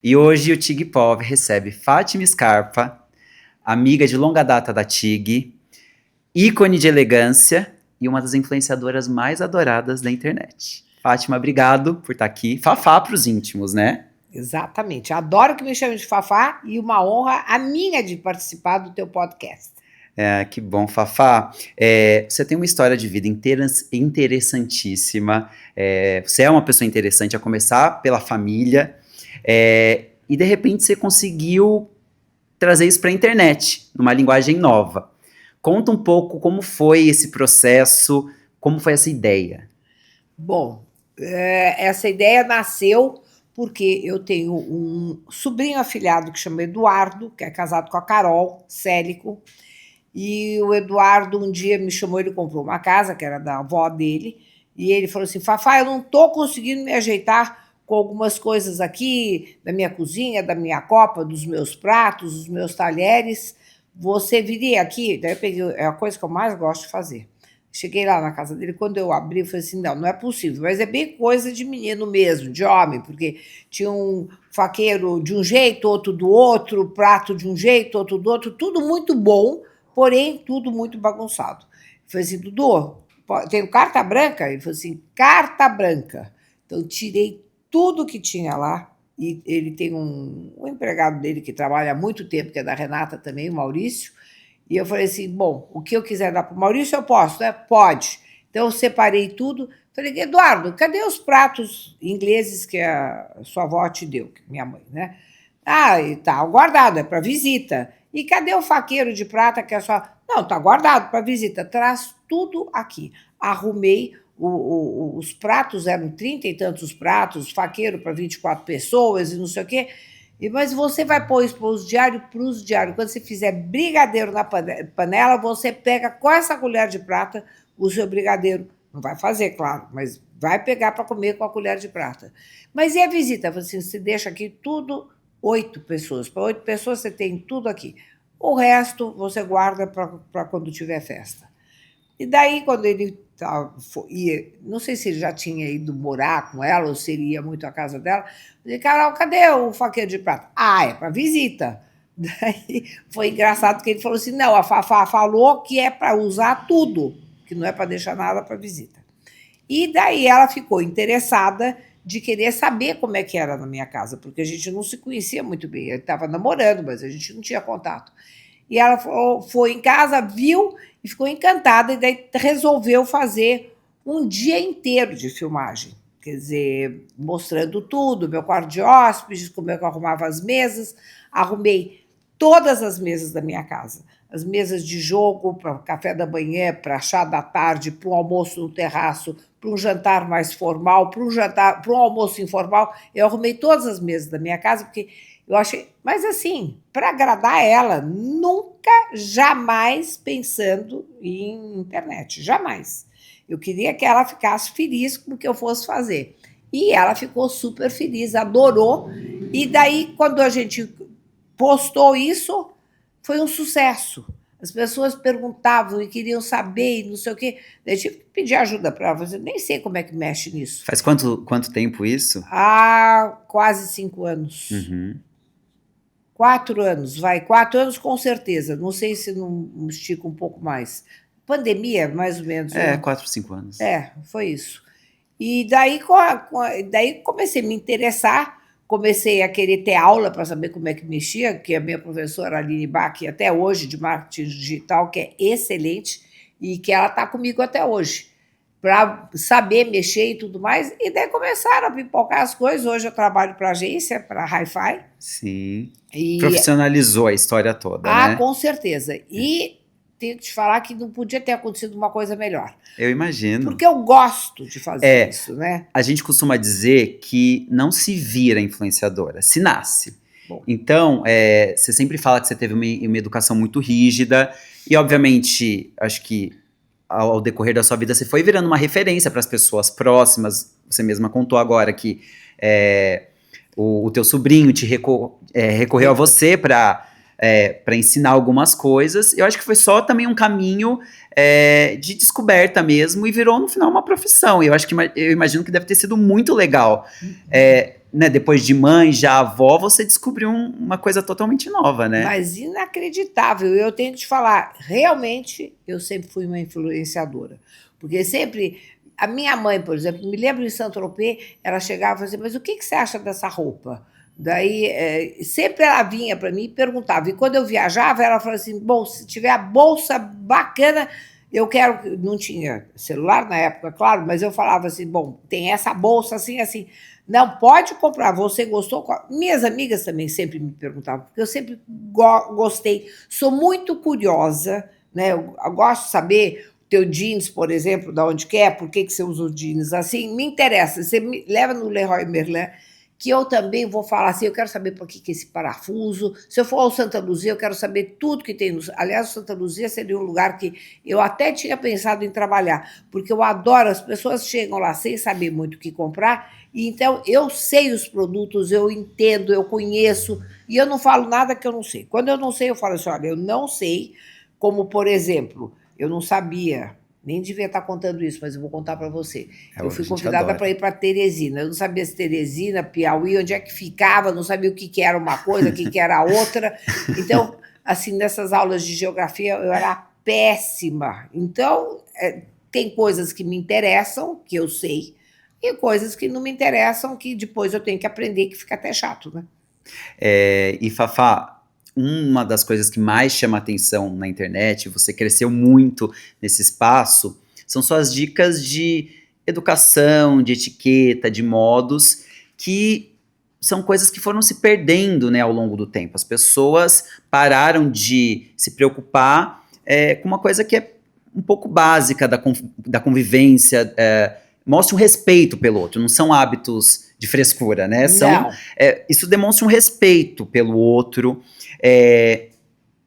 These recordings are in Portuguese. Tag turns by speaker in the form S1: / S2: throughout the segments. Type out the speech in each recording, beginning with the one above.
S1: E hoje o TIG POV recebe Fátima Scarpa, amiga de longa data da TIG, ícone de elegância e uma das influenciadoras mais adoradas da internet. Fátima, obrigado por estar aqui. Fafá para os íntimos, né?
S2: Exatamente. Adoro que me chamem de Fafá e uma honra a minha de participar do teu podcast.
S1: Que bom, Fafá. Você tem uma história de vida interessantíssima. Você é uma pessoa interessante, a começar pela família. E de repente você conseguiu trazer isso para a internet, numa linguagem nova. Conta um pouco como foi esse processo, como foi essa ideia.
S2: Bom, essa ideia nasceu porque eu tenho um sobrinho afilhado que chama Eduardo, que é casado com a Carol Célico, e o Eduardo um dia me chamou, ele comprou uma casa, que era da avó dele, e ele falou assim, Fafá, eu não estou conseguindo me ajeitar com algumas coisas aqui da minha cozinha, da minha copa, dos meus pratos, dos meus talheres, você viria aqui? Daí eu peguei, é a coisa que eu mais gosto de fazer. Cheguei lá na casa dele, quando eu abri, eu falei assim, não é possível, mas é bem coisa de menino mesmo, de homem, porque tinha um faqueiro de um jeito, outro do outro, prato de um jeito, outro do outro, tudo muito bom, porém, tudo muito bagunçado. Eu falei assim, Dudu, tenho carta branca? Ele falou assim, carta branca. Então, tirei tudo que tinha lá, e ele tem um empregado dele que trabalha há muito tempo, que é da Renata também, o Maurício, e eu falei assim, bom, o que eu quiser dar para o Maurício, eu posso, né? Pode. Então, eu separei tudo. Falei, Eduardo, cadê os pratos ingleses que a sua avó te deu, minha mãe, né? Ah, está guardado, é para visita. E cadê o faqueiro de prata que é só... Não, está guardado para visita. Traz tudo aqui. Arrumei, os pratos eram 30 e tantos pratos, faqueiro para 24 pessoas e não sei o quê. Mas você vai pôr isso para os diários. Quando você fizer brigadeiro na panela, você pega com essa colher de prata o seu brigadeiro. Não vai fazer, claro, mas vai pegar para comer com a colher de prata. Mas e a visita? Você deixa aqui tudo 8 pessoas. Para 8 pessoas você tem tudo aqui. O resto você guarda para quando tiver festa. E daí, quando ele ia, não sei se ele já tinha ido morar com ela ou se ele ia muito à casa dela, eu falei, Carol, cadê o faqueiro de prata? Ah, é para visita. Daí foi engraçado que ele falou assim, não, a Fafá falou que é para usar tudo, que não é para deixar nada para visita. E daí ela ficou interessada de querer saber como é que era na minha casa, porque a gente não se conhecia muito bem. Ele estava namorando, mas a gente não tinha contato. E ela foi em casa, viu e ficou encantada, e daí resolveu fazer um dia inteiro de filmagem. Quer dizer, mostrando tudo, meu quarto de hóspedes, como é que eu arrumava as mesas. Arrumei todas as mesas da minha casa. As mesas de jogo, para café da manhã, para chá da tarde, para um almoço no terraço, para um jantar mais formal, para um almoço informal. Eu arrumei todas as mesas da minha casa, porque eu achei, mas assim, para agradar ela, nunca, jamais pensando em internet, jamais. Eu queria que ela ficasse feliz com o que eu fosse fazer. E ela ficou super feliz, adorou. E daí, quando a gente postou isso, foi um sucesso. As pessoas perguntavam e queriam saber e não sei o quê. Eu tive que pedir ajuda para ela. Eu nem sei como é que mexe nisso.
S1: Faz quanto tempo isso?
S2: Há quase 5 anos.
S1: Uhum.
S2: 4 anos, vai, 4 anos com certeza. Não sei se não estica um pouco mais. Pandemia, mais ou menos.
S1: 4, 5 anos.
S2: Foi isso. E daí, daí comecei a me interessar, comecei a querer ter aula para saber como é que mexia, que a minha professora Aline Bach, até hoje, de marketing digital, que é excelente, e que ela está comigo até hoje, para saber mexer e tudo mais. E daí começaram a pipocar as coisas. Hoje eu trabalho para agência, para Hi-Fi.
S1: Sim. Profissionalizou a história toda, né?
S2: Com certeza. E tenho que te falar que não podia ter acontecido uma coisa melhor.
S1: Eu imagino.
S2: Porque eu gosto de fazer isso, né?
S1: A gente costuma dizer que não se vira influenciadora, se nasce.
S2: Bom.
S1: Então, você sempre fala que você teve uma educação muito rígida e, obviamente, acho que ao decorrer da sua vida você foi virando uma referência para as pessoas próximas. Você mesma contou agora que o teu sobrinho te recorreu a você para ensinar algumas coisas. Eu acho que foi só também um caminho de descoberta mesmo e virou no final uma profissão. Eu imagino que deve ter sido muito legal. né, depois de mãe, já avó, você descobriu uma coisa totalmente nova, né?
S2: Mas inacreditável. Eu tenho que te falar, realmente eu sempre fui uma influenciadora. Porque sempre. A minha mãe, por exemplo, me lembro em Saint-Tropez, ela chegava e falava assim, mas o que você acha dessa roupa? Daí, sempre ela vinha para mim e perguntava. E quando eu viajava, ela falava assim: bom, se tiver a bolsa bacana, eu quero. Não tinha celular na época, claro, mas eu falava assim: bom, tem essa bolsa assim, assim. Não, pode comprar, você gostou? Minhas amigas também sempre me perguntavam, porque eu sempre gostei, sou muito curiosa, né? Eu gosto de saber o teu jeans, por exemplo, de onde que é, por que você usa o jeans assim, me interessa. Você me leva no Leroy Merlin, que eu também vou falar assim, eu quero saber por que esse parafuso. Se eu for ao Santa Luzia, eu quero saber tudo que tem. Aliás, o Santa Luzia seria um lugar que eu até tinha pensado em trabalhar, porque eu adoro, as pessoas chegam lá sem saber muito o que comprar, e então eu sei os produtos, eu entendo, eu conheço, e eu não falo nada que eu não sei. Quando eu não sei, eu falo assim, olha, eu não sei, como, por exemplo, eu não sabia, nem devia estar contando isso, mas eu vou contar para você. Eu fui convidada para ir para Teresina. Eu não sabia se Teresina, Piauí, onde é que ficava, não sabia o que era uma coisa, o que era outra. Então, assim, nessas aulas de geografia, eu era péssima. Então, tem coisas que me interessam, que eu sei, e coisas que não me interessam, que depois eu tenho que aprender, que fica até chato, né?
S1: E Fafá, uma das coisas que mais chama atenção na internet, você cresceu muito nesse espaço, são suas dicas de educação, de etiqueta, de modos, que são coisas que foram se perdendo, né, ao longo do tempo. As pessoas pararam de se preocupar com uma coisa que é um pouco básica da convivência, mostra um respeito pelo outro, não são hábitos de frescura, né?
S2: Não.
S1: Isso demonstra um respeito pelo outro. E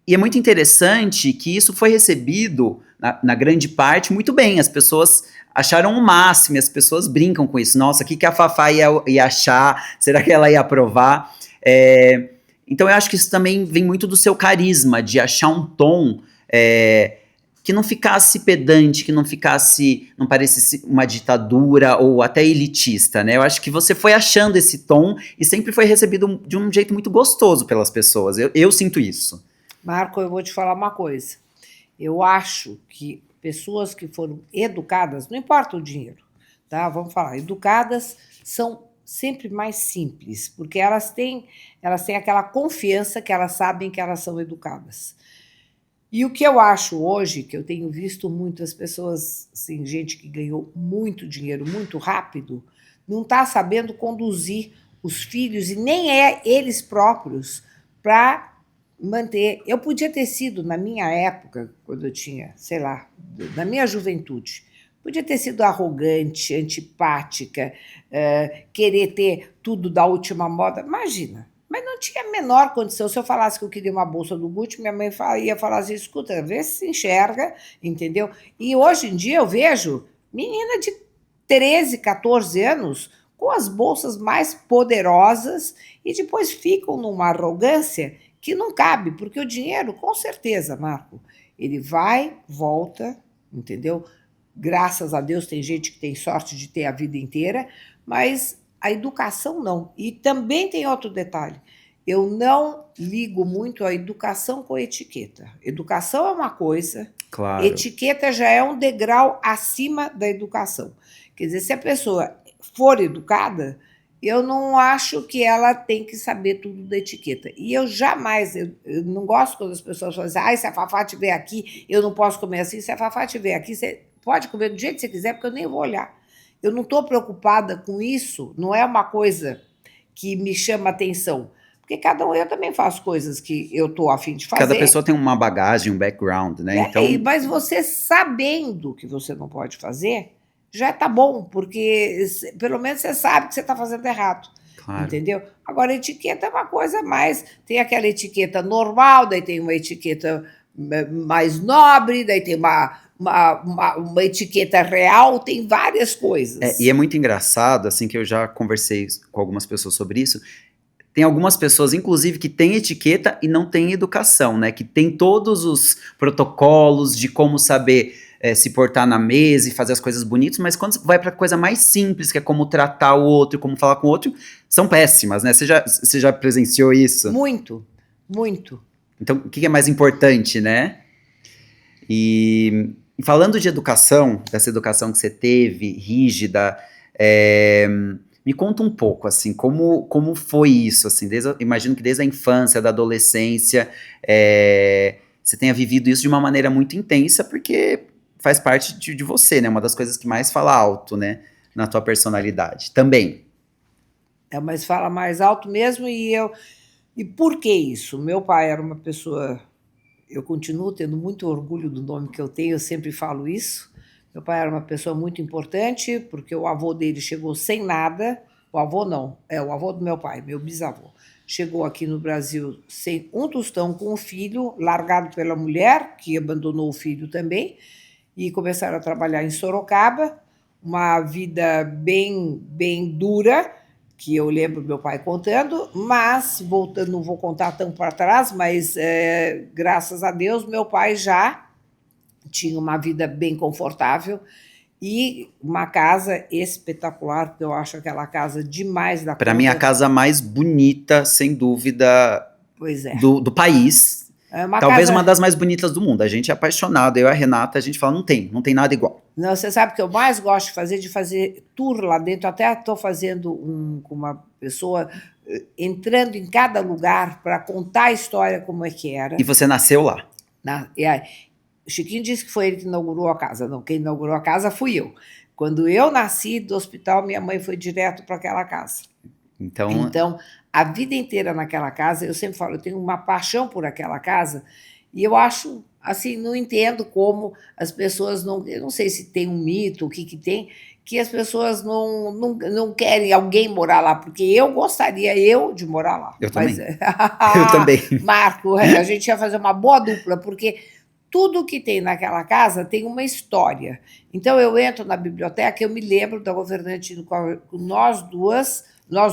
S1: é muito interessante que isso foi recebido, na grande parte, muito bem. As pessoas acharam o máximo, e as pessoas brincam com isso. Nossa, o que a Fafá ia achar? Será que ela ia aprovar? Então eu acho que isso também vem muito do seu carisma, de achar um tom que não ficasse pedante, que não parecesse uma ditadura ou até elitista, né? Eu acho que você foi achando esse tom e sempre foi recebido de um jeito muito gostoso pelas pessoas. Eu sinto isso.
S2: Marco, eu vou te falar uma coisa. Eu acho que pessoas que foram educadas, não importa o dinheiro, tá? Vamos falar, educadas são sempre mais simples, porque elas têm aquela confiança que elas sabem que elas são educadas. E o que eu acho hoje, que eu tenho visto muitas pessoas, assim, gente que ganhou muito dinheiro muito rápido, não está sabendo conduzir os filhos e nem eles próprios para manter. Eu podia ter sido, na minha época, quando eu tinha, sei lá, na minha juventude, podia ter sido arrogante, antipática, querer ter tudo da última moda. Imagina. Mas não tinha a menor condição. Se eu falasse que eu queria uma bolsa do Gucci, minha mãe ia falar assim, escuta, vê se enxerga, entendeu? E hoje em dia eu vejo menina de 13, 14 anos com as bolsas mais poderosas e depois ficam numa arrogância que não cabe, porque o dinheiro, com certeza, Marco, ele vai, volta, entendeu? Graças a Deus tem gente que tem sorte de ter a vida inteira, mas a educação não. E também tem outro detalhe. Eu não ligo muito a educação com a etiqueta. Educação é uma coisa,
S1: claro.
S2: Etiqueta já é um degrau acima da educação. Quer dizer, se a pessoa for educada, eu não acho que ela tem que saber tudo da etiqueta. E eu jamais, eu não gosto quando as pessoas falam assim, se a Fafá estiver aqui, eu não posso comer assim. Se a Fafá estiver aqui, você pode comer do jeito que você quiser, porque eu nem vou olhar. Eu não estou preocupada com isso, não é uma coisa que me chama atenção. Porque eu também faço coisas que eu estou a fim de fazer.
S1: Cada pessoa tem uma bagagem, um background, né? Então...
S2: Mas você sabendo que você não pode fazer, já está bom, porque pelo menos você sabe que você está fazendo errado. Claro. Entendeu? Agora, etiqueta é uma coisa mais. Tem aquela etiqueta normal, daí tem uma etiqueta mais nobre, daí tem uma etiqueta real, tem várias coisas.
S1: E é muito engraçado, assim, que eu já conversei com algumas pessoas sobre isso. tem algumas pessoas, inclusive, que têm etiqueta e não têm educação, né? Que tem todos os protocolos de como saber se portar na mesa e fazer as coisas bonitas, mas quando vai pra coisa mais simples, que é como tratar o outro, como falar com o outro, são péssimas, né? Você já presenciou isso?
S2: Muito, muito.
S1: Então, o que é mais importante, né? E falando de educação, dessa educação que você teve, rígida, é, me conta um pouco, assim, como foi isso, assim, imagino que desde a infância, da adolescência, você tenha vivido isso de uma maneira muito intensa, porque faz parte de você, né? Uma das coisas que mais fala alto, né? Na tua personalidade. Também.
S2: Mas fala mais alto mesmo E por que isso? Meu pai era uma pessoa. Eu continuo tendo muito orgulho do nome que eu tenho, eu sempre falo isso. Meu pai era uma pessoa muito importante, porque o avô dele chegou sem nada. O avô não, é o avô do meu pai, meu bisavô. Chegou aqui no Brasil sem um tostão com o filho, largado pela mulher, que abandonou o filho também, e começaram a trabalhar em Sorocaba, uma vida bem dura, que eu lembro meu pai contando, mas, voltando, não vou contar tão para trás, mas graças a Deus meu pai já tinha uma vida bem confortável e uma casa espetacular, porque eu acho aquela casa demais da
S1: Para mim, a
S2: conta.
S1: casa mais bonita, sem dúvida,
S2: Pois é.
S1: do país.
S2: É uma
S1: Talvez uma
S2: casa.
S1: das mais bonitas do mundo. A gente é apaixonado, eu e a Renata, a gente fala, não tem nada igual.
S2: Não, você sabe o que eu mais gosto de fazer tour lá dentro. Até estou fazendo com uma pessoa, entrando em cada lugar para contar a história como é que era.
S1: E você nasceu lá.
S2: O Chiquinho disse que foi ele que inaugurou a casa. Não, quem inaugurou a casa fui eu. Quando eu nasci do hospital, minha mãe foi direto para aquela casa. Então, a vida inteira naquela casa, eu sempre falo, eu tenho uma paixão por aquela casa, e eu acho, assim, não entendo como as pessoas não. Eu não sei se tem um mito, o que tem, que as pessoas não querem alguém morar lá, porque eu gostaria de morar lá.
S1: Eu também. Eu também.
S2: Marco, a gente ia fazer uma boa dupla, porque tudo que tem naquela casa tem uma história. Então, eu entro na biblioteca, eu me lembro da governante com nós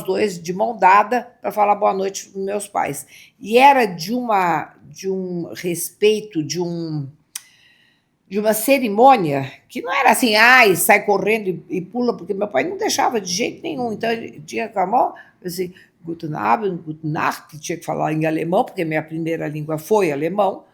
S2: dois, de mão dada, para falar boa noite para os meus pais. E era de um respeito, de uma cerimônia, que não era assim, sai correndo e pula, porque meu pai não deixava de jeito nenhum. Então, ele tinha com a mão, assim, Guten Abend, Guten Nacht, que tinha que falar em alemão, porque minha primeira língua foi alemão,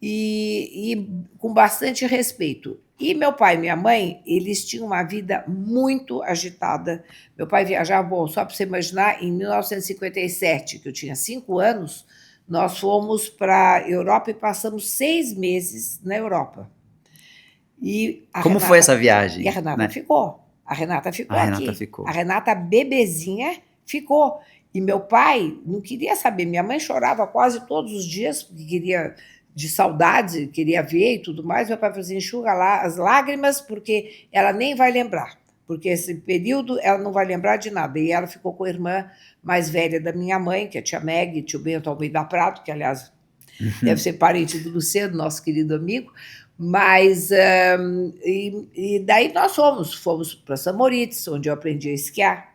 S2: e com bastante respeito. E meu pai e minha mãe, eles tinham uma vida muito agitada. Meu pai viajava, bom, só para você imaginar, em 1957, que eu tinha 5 anos, nós fomos para a Europa e passamos 6 meses na Europa.
S1: Como foi essa viagem?
S2: E a Renata ficou. A Renata ficou
S1: a
S2: aqui.
S1: Renata ficou.
S2: A Renata, bebezinha, ficou. E meu pai não queria saber. Minha mãe chorava quase todos os dias, porque queria, de saudade, queria ver e tudo mais. Meu pai falou assim, enxuga lá as lágrimas, porque ela nem vai lembrar. Porque esse período ela não vai lembrar de nada. E ela ficou com a irmã mais velha da minha mãe, que é a tia Meg, tio Bento Almeida Prado, que, aliás, deve ser parente do Luciano, nosso querido amigo. Mas, e daí nós fomos para São Moritz, onde eu aprendi a esquiar.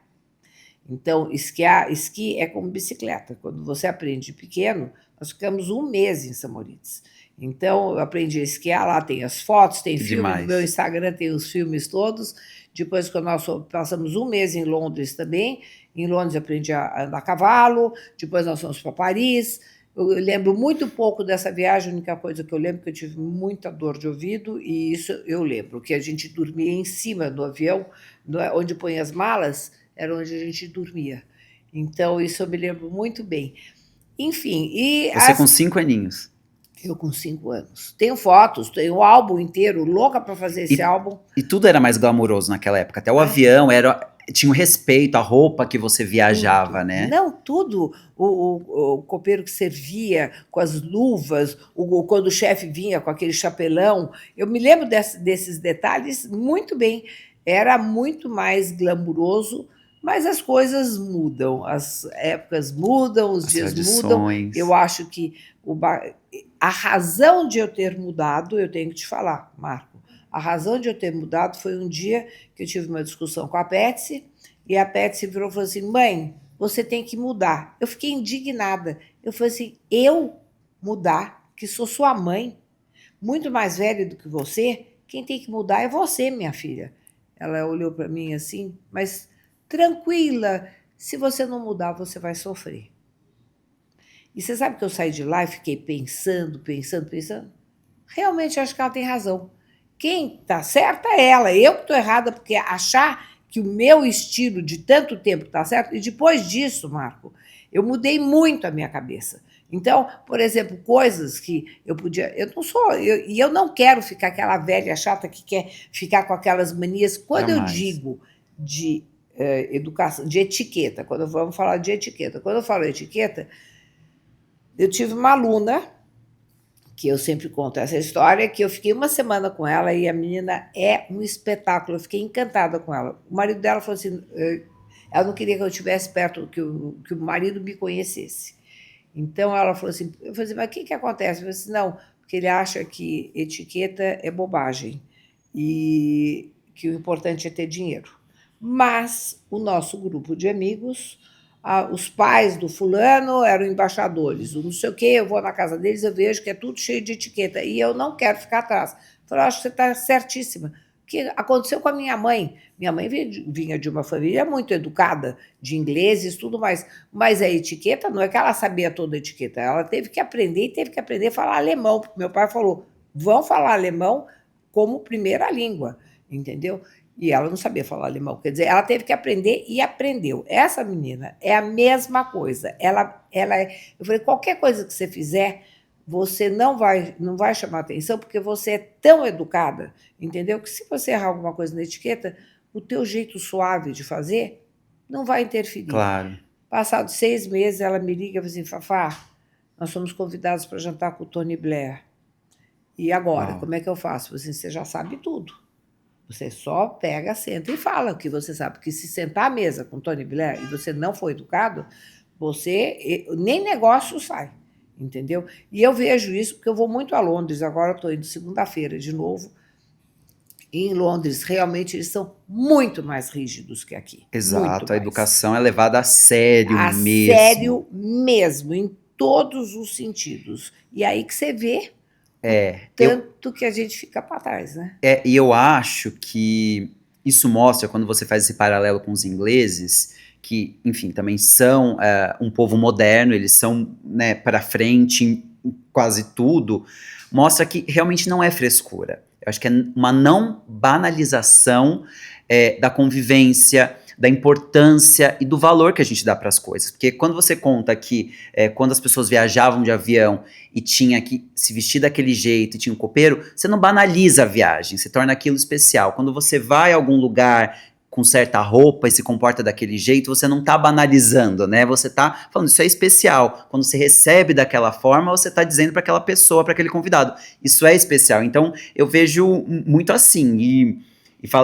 S2: Então, esqui é como bicicleta. Quando você aprende pequeno, nós ficamos 1 mês em São Moritz. Então, eu aprendi a esquiar, lá tem as fotos, tem filme, no meu Instagram tem os filmes todos. Depois, quando nós passamos 1 mês em Londres também, em Londres eu aprendi a andar a cavalo, depois nós fomos para Paris. Eu lembro muito pouco dessa viagem, a única coisa que eu lembro é que eu tive muita dor de ouvido, e isso eu lembro, que a gente dormia em cima do avião, onde põe as malas, era onde a gente dormia. Então, isso eu me lembro muito bem. Enfim,
S1: Você com 5 aninhos.
S2: Eu com 5 anos. Tenho fotos, tenho um álbum inteiro, louca para fazer esse álbum.
S1: E tudo era mais glamouroso naquela época. Até o avião tinha um respeito, a roupa que você viajava,
S2: tudo.
S1: né?
S2: Não, tudo. O copeiro que servia com as luvas, quando o chefe vinha com aquele chapelão. Eu me lembro desses detalhes muito bem. Era muito mais glamuroso, mas as coisas mudam, as épocas mudam, os dias mudam. Eu acho que a razão de eu ter mudado, eu tenho que te falar, Marco, a razão de eu ter mudado foi um dia que eu tive uma discussão com a Petsy, e a Petsy virou e falou assim, mãe, você tem que mudar. Eu fiquei indignada. Eu falei assim, eu mudar, que sou sua mãe, muito mais velha do que você, quem tem que mudar é você, minha filha. Ela olhou para mim assim, mas tranquila, se você não mudar, você vai sofrer. E você sabe que eu saí de lá e fiquei pensando. Realmente acho que ela tem razão. Quem está certa é ela, eu que estou errada, porque achar que o meu estilo de tanto tempo está certo, e depois disso, Marco, eu mudei muito a minha cabeça. Então, por exemplo, coisas que eu podia. Eu não sou. E eu não quero ficar aquela velha chata que quer ficar com aquelas manias. Quando eu
S1: Jamais.
S2: digo de educação, de etiqueta, quando vamos falar de etiqueta, quando eu falo etiqueta, eu tive uma aluna que eu sempre conto essa história, que eu fiquei uma semana com ela e a menina é um espetáculo, eu fiquei encantada com ela. O marido dela falou assim, ela não queria que eu estivesse perto, que o marido me conhecesse. Então ela falou assim, eu falei assim, mas o que acontece? Eu falei assim, não, porque ele acha que etiqueta é bobagem e que o importante é ter dinheiro. Mas o nosso grupo de amigos, os pais do fulano eram embaixadores, o não sei o quê, eu vou na casa deles, eu vejo que é tudo cheio de etiqueta, e eu não quero ficar atrás. Eu falei, acho que você está certíssima. O que aconteceu com a minha mãe? Minha mãe vinha de uma família muito educada, de ingleses, tudo mais, mas a etiqueta não é que ela sabia toda a etiqueta, ela teve que aprender, e teve que aprender a falar alemão, porque meu pai falou, vão falar alemão como primeira língua, entendeu? E ela não sabia falar alemão, quer dizer, ela teve que aprender e aprendeu. Essa menina é a mesma coisa. Eu falei, qualquer coisa que você fizer, você não vai chamar atenção, porque você é tão educada, entendeu? Que se você errar alguma coisa na etiqueta, o teu jeito suave de fazer não vai interferir.
S1: Claro.
S2: Passados 6 meses, ela me liga e fala assim, Fafá, nós somos convidados para jantar com o Tony Blair. E agora,
S1: Uau.
S2: como é que eu faço? Você já sabe tudo. Você só pega, senta e fala o que você sabe. Porque se sentar à mesa com Tony Blair e você não for educado, você nem negócio sai, entendeu? E eu vejo isso porque eu vou muito a Londres, agora estou indo segunda-feira de novo. E em Londres, realmente, eles são muito mais rígidos que aqui. Muito
S1: Exato, a
S2: mais.
S1: educação é levada a sério
S2: A
S1: mesmo.
S2: sério mesmo, em todos os sentidos. E aí que você vê o
S1: Eu,
S2: tanto que a gente fica para trás, né?
S1: e eu acho que isso mostra, quando você faz esse paralelo com os ingleses, que, enfim, também são um povo moderno, eles são, né, para frente em quase tudo, mostra que realmente não é frescura. Eu acho que é uma não banalização da convivência, da importância e do valor que a gente dá para as coisas. Porque quando você conta que quando as pessoas viajavam de avião e tinha que se vestir daquele jeito e tinha um copeiro, você não banaliza a viagem, você torna aquilo especial. Quando você vai a algum lugar com certa roupa e se comporta daquele jeito, você não tá banalizando, né? Você tá falando, isso é especial. Quando você recebe daquela forma, você tá dizendo para aquela pessoa, para aquele convidado, isso é especial. Então, eu vejo muito assim.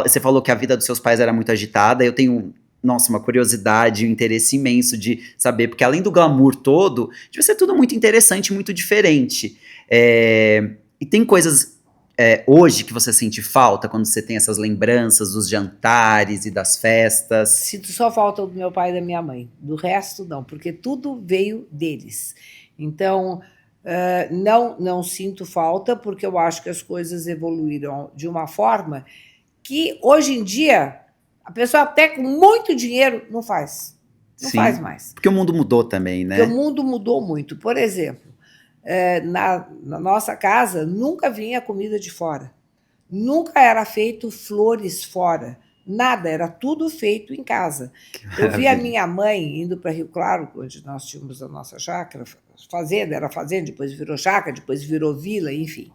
S1: Você falou que a vida dos seus pais era muito agitada, eu tenho, nossa, uma curiosidade, um interesse imenso de saber, porque além do glamour todo, devia ser tudo muito interessante, muito diferente. E tem coisas hoje que você sente falta quando você tem essas lembranças dos jantares e das festas?
S2: Sinto só falta do meu pai e da minha mãe. Do resto, não, porque tudo veio deles. Então, não sinto falta, porque eu acho que as coisas evoluíram de uma forma que, hoje em dia, a pessoa até com muito dinheiro não faz. Não faz
S1: Sim,
S2: mais.
S1: porque o mundo mudou também,
S2: Porque o
S1: né?
S2: mundo mudou muito. Por exemplo, na nossa casa nunca vinha comida de fora. Nunca era feito flores fora. Nada, era tudo feito em casa. Eu vi a
S1: Maravilha.
S2: minha mãe indo para Rio Claro, onde nós tínhamos a nossa chácara, fazenda, era fazenda, depois virou chácara, depois virou vila, enfim.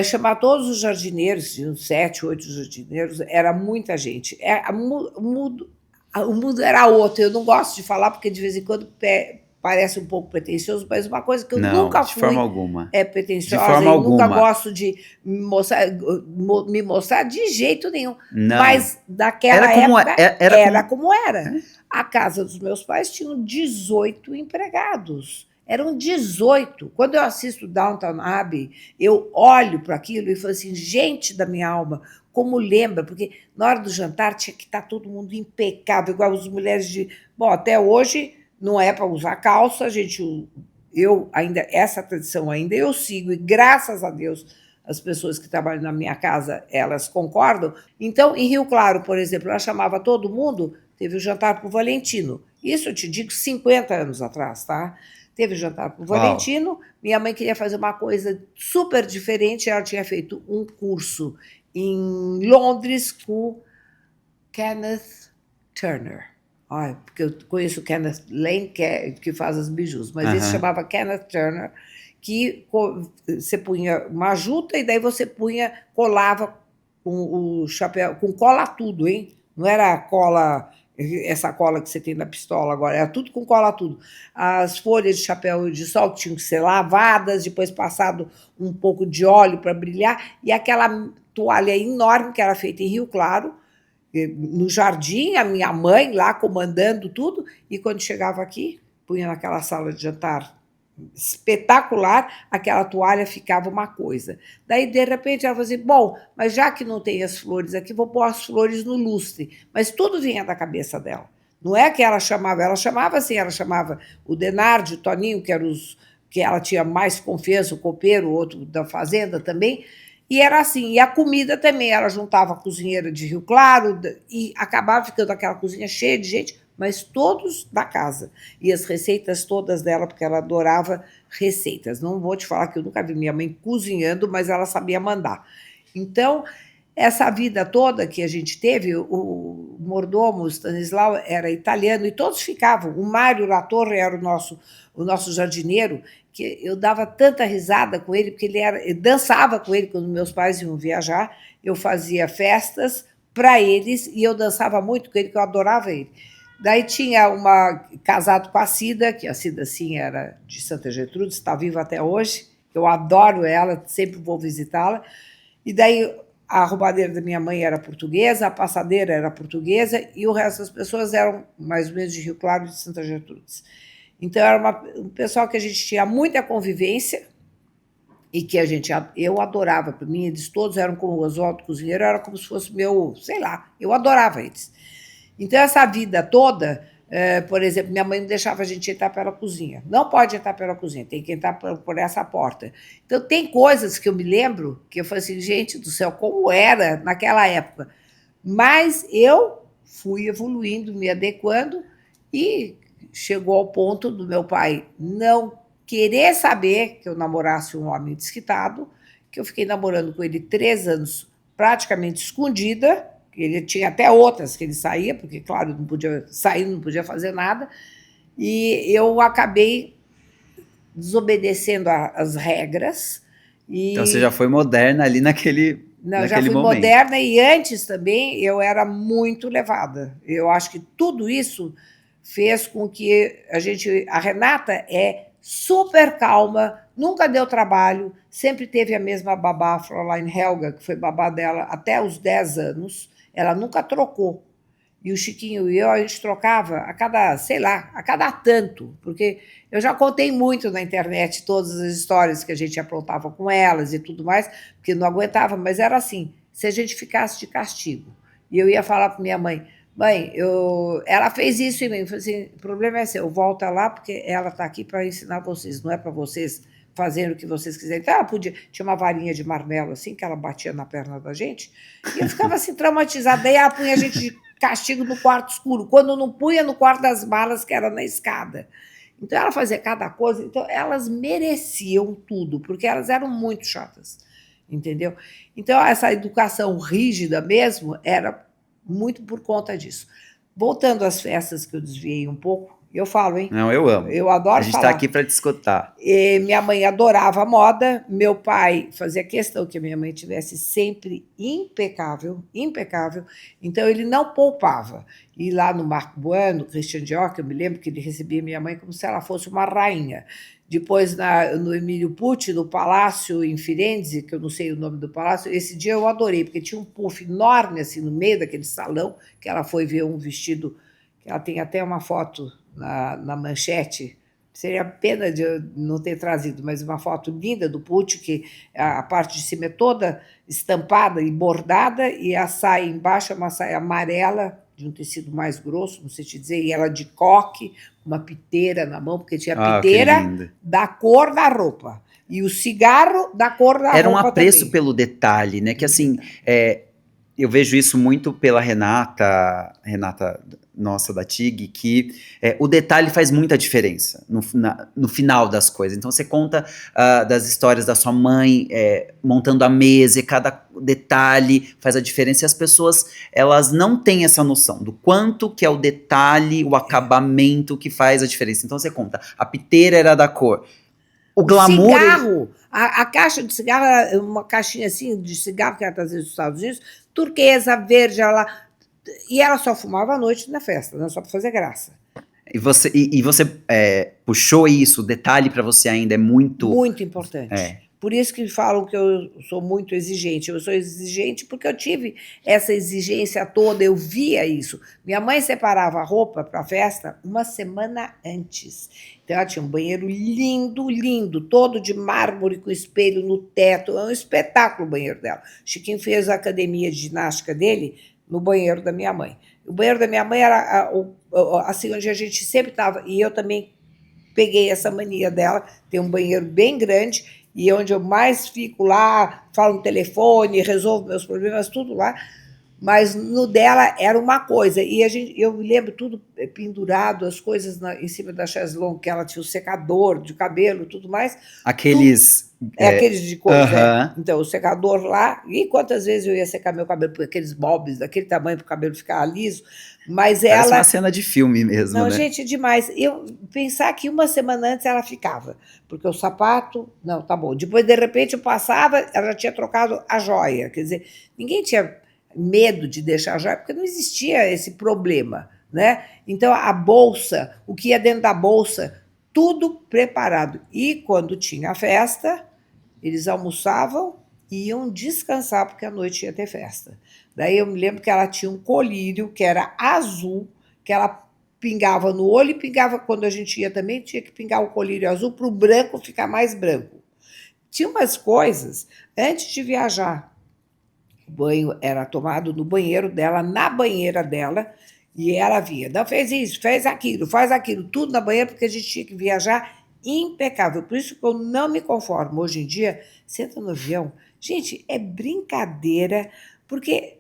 S2: Chamar todos os jardineiros, tinham 7, 8 jardineiros, era muita gente. O mundo era outro. Eu não gosto de falar, porque de vez em quando parece um pouco pretensioso, mas uma coisa que eu
S1: Não,
S2: nunca
S1: de forma
S2: fui
S1: alguma. De
S2: pretensiosa
S1: forma
S2: e nunca
S1: alguma.
S2: gosto de me mostrar de jeito nenhum.
S1: Não.
S2: Mas daquela época
S1: Era
S2: era
S1: como.
S2: como era.
S1: É?
S2: A casa dos meus pais tinham 18 empregados. Eram 18. Quando eu assisto Downton Abbey, eu olho para aquilo e falo assim, gente da minha alma, como lembra, porque na hora do jantar tinha que estar todo mundo impecável, igual as mulheres de... Bom, até hoje não é para usar calça, eu ainda, essa tradição ainda eu sigo, e graças a Deus as pessoas que trabalham na minha casa, elas concordam. Então, em Rio Claro, por exemplo, ela chamava todo mundo, teve o jantar para o Valentino. Isso eu te digo 50 anos atrás, tá? Teve o jantar para o
S1: Uau.
S2: Valentino, minha mãe queria fazer uma coisa super diferente, ela tinha feito um curso em Londres com Kenneth Turner. Ai, porque eu conheço o Kenneth Lane, que faz as bijus, mas esse
S1: Aham.
S2: chamava Kenneth Turner, que você punha uma juta e daí você colava com o chapéu, com cola tudo, hein? Não era cola, essa cola que você tem na pistola agora, era tudo com cola tudo. As folhas de chapéu de sol tinham que ser lavadas, depois passado um pouco de óleo para brilhar, e aquela toalha enorme que era feita em Rio Claro, no jardim, a minha mãe lá comandando tudo, e quando chegava aqui, punha naquela sala de jantar espetacular, aquela toalha ficava uma coisa. Daí, de repente, ela falou assim, bom, mas já que não tem as flores aqui, vou pôr as flores no lustre. Mas tudo vinha da cabeça dela. Não é que ela chamava assim, ela chamava o Denardi, o Toninho, que ela tinha mais confiança, o copeiro, o outro da fazenda também, e era assim, e a comida também, ela juntava a cozinheira de Rio Claro e acabava ficando aquela cozinha cheia de gente, mas todos da casa. E as receitas todas dela, porque ela adorava receitas. Não vou te falar que eu nunca vi minha mãe cozinhando, mas ela sabia mandar. Então, essa vida toda que a gente teve, o mordomo, o Stanislau, era italiano, e todos ficavam. O Mário Latorre era o nosso jardineiro, que eu dava tanta risada com ele, porque eu dançava com ele quando meus pais iam viajar, eu fazia festas para eles, e eu dançava muito com ele, que eu adorava ele. Daí tinha uma casado com a Cida, que a Cida, sim, era de Santa Gertrudes, está viva até hoje, eu adoro ela, sempre vou visitá-la. E daí a roubadeira da minha mãe era portuguesa, a passadeira era portuguesa, e o resto das pessoas eram mais ou menos de Rio Claro e de Santa Gertrudes. Então era um pessoal que a gente tinha muita convivência e que eu adorava. Para mim, eles todos eram como o Oswaldo Cozinheiro, era como se fosse meu, sei lá, eu adorava eles. Então, essa vida toda, por exemplo, minha mãe não deixava a gente entrar pela cozinha. Não pode entrar pela cozinha, tem que entrar por essa porta. Então, tem coisas que eu me lembro que eu falei assim, gente do céu, como era naquela época. Mas eu fui evoluindo, me adequando, e chegou ao ponto do meu pai não querer saber que eu namorasse um homem desquitado, que eu fiquei namorando com ele 3 anos, praticamente escondida. Ele tinha até outras que ele saía, porque, claro, não podia sair, não podia fazer nada, e eu acabei desobedecendo as regras.
S1: Então você já
S2: E
S1: foi moderna ali
S2: não, já
S1: naquele
S2: fui
S1: momento.
S2: moderna, e antes também eu era muito levada. Eu acho que tudo isso fez com que a Renata é super calma, nunca deu trabalho, sempre teve a mesma babá, a Fräulein Helga, que foi babá dela até os 10 anos, ela nunca trocou. E o Chiquinho e eu, a gente trocava a cada, sei lá, a cada tanto, porque eu já contei muito na internet todas as histórias que a gente aprontava com elas e tudo mais, porque não aguentava, mas era assim, se a gente ficasse de castigo. E eu ia falar para minha mãe, mãe, ela fez isso em mim, eu falei assim, o problema é seu, volta lá, porque ela está aqui para ensinar vocês, não é para vocês fazerem o que vocês quiserem. Então, ela tinha uma varinha de marmelo assim, que ela batia na perna da gente, e eu ficava assim traumatizada, daí ela punha a gente de castigo no quarto escuro, quando não punha no quarto das malas, que era na escada. Então, ela fazia cada coisa, então elas mereciam tudo, porque elas eram muito chatas, entendeu? Então, essa educação rígida mesmo era muito por conta disso. Voltando às festas, que eu desviei um pouco, eu falo, hein?
S1: Não, eu amo.
S2: Eu
S1: A
S2: adoro
S1: gente está aqui
S2: falar.
S1: para te escutar.
S2: Minha mãe adorava moda, meu pai fazia questão que a minha mãe tivesse sempre impecável, impecável, então ele não poupava. E lá no Marco Buano, no Christian Dior, eu me lembro que ele recebia minha mãe como se ela fosse uma rainha. Depois, no Emílio Pucci, no Palácio em Firenze, que eu não sei o nome do palácio, esse dia eu adorei, porque tinha um puff enorme assim no meio daquele salão, que ela foi ver um vestido, que ela tem até uma foto na manchete, Seria pena de eu não ter trazido, mas uma foto linda do Pucci, que a parte de cima é toda estampada e bordada, e a saia embaixo é uma saia amarela, de um tecido mais grosso, não sei te dizer, e ela de coque, uma piteira na mão, porque tinha
S1: Ah, que
S2: piteira
S1: lindo.
S2: da cor da roupa. E o cigarro da cor da
S1: Era um
S2: roupa
S1: apreço
S2: também.
S1: pelo detalhe, né? Que assim, eu vejo isso muito pela Renata nossa da TIG, que o detalhe faz muita diferença no final das coisas. Então você conta das histórias da sua mãe montando a mesa, e cada detalhe faz a diferença, e as pessoas elas não têm essa noção do quanto que é o detalhe, o acabamento que faz a diferença. Então você conta, a piteira era da cor. O
S2: O
S1: glamour,
S2: cigarro, a caixa de cigarro era uma caixinha assim de cigarro que era trazido dos Estados Unidos, turquesa, verde, ela, e ela só fumava à noite na festa, né, só para fazer graça.
S1: e você puxou isso, o detalhe para você ainda é muito.
S2: Muito importante. Por isso que falam que eu sou muito exigente. Eu sou exigente porque eu tive essa exigência toda, eu via isso. Minha mãe separava a roupa para a festa uma semana antes. Então, ela tinha um banheiro lindo, lindo, todo de mármore, com espelho no teto. É um espetáculo o banheiro dela. Chiquinho fez a academia de ginástica dele no banheiro da minha mãe. O banheiro da minha mãe era assim, onde a gente sempre estava. E eu também peguei essa mania dela, tem um banheiro bem grande, e onde eu mais fico lá, falo no telefone, resolvo meus problemas, tudo lá, mas no dela era uma coisa, e eu me lembro tudo pendurado, as coisas em cima da chaise longue, que ela tinha o secador de cabelo, tudo mais.
S1: Aqueles.
S2: Aqueles de coisa,
S1: Aham.
S2: Então, o secador lá, e quantas vezes eu ia secar meu cabelo, por aqueles bobs daquele tamanho para o cabelo ficar liso, mas
S1: Parece uma
S2: ela
S1: cena de filme mesmo,
S2: não,
S1: né?
S2: gente, demais. Eu pensar que uma semana antes ela ficava, porque o sapato, não, tá bom. Depois, de repente, eu passava, ela já tinha trocado a joia. Quer dizer, ninguém tinha medo de deixar a joia, porque não existia esse problema, né? Então, a bolsa, o que ia dentro da bolsa, tudo preparado. E quando tinha a festa, eles almoçavam e iam descansar, porque à noite ia ter festa. Daí eu me lembro que ela tinha um colírio que era azul, que ela pingava no olho e pingava quando a gente ia também, tinha que pingar o colírio azul para o branco ficar mais branco. Tinha umas coisas, antes de viajar, o banho era tomado no banheiro dela, na banheira dela, e ela via, não fez isso, fez aquilo, faz aquilo, tudo na banheira, porque a gente tinha que viajar impecável. Por isso que eu não me conformo. Hoje em dia, senta no avião, gente, é brincadeira, porque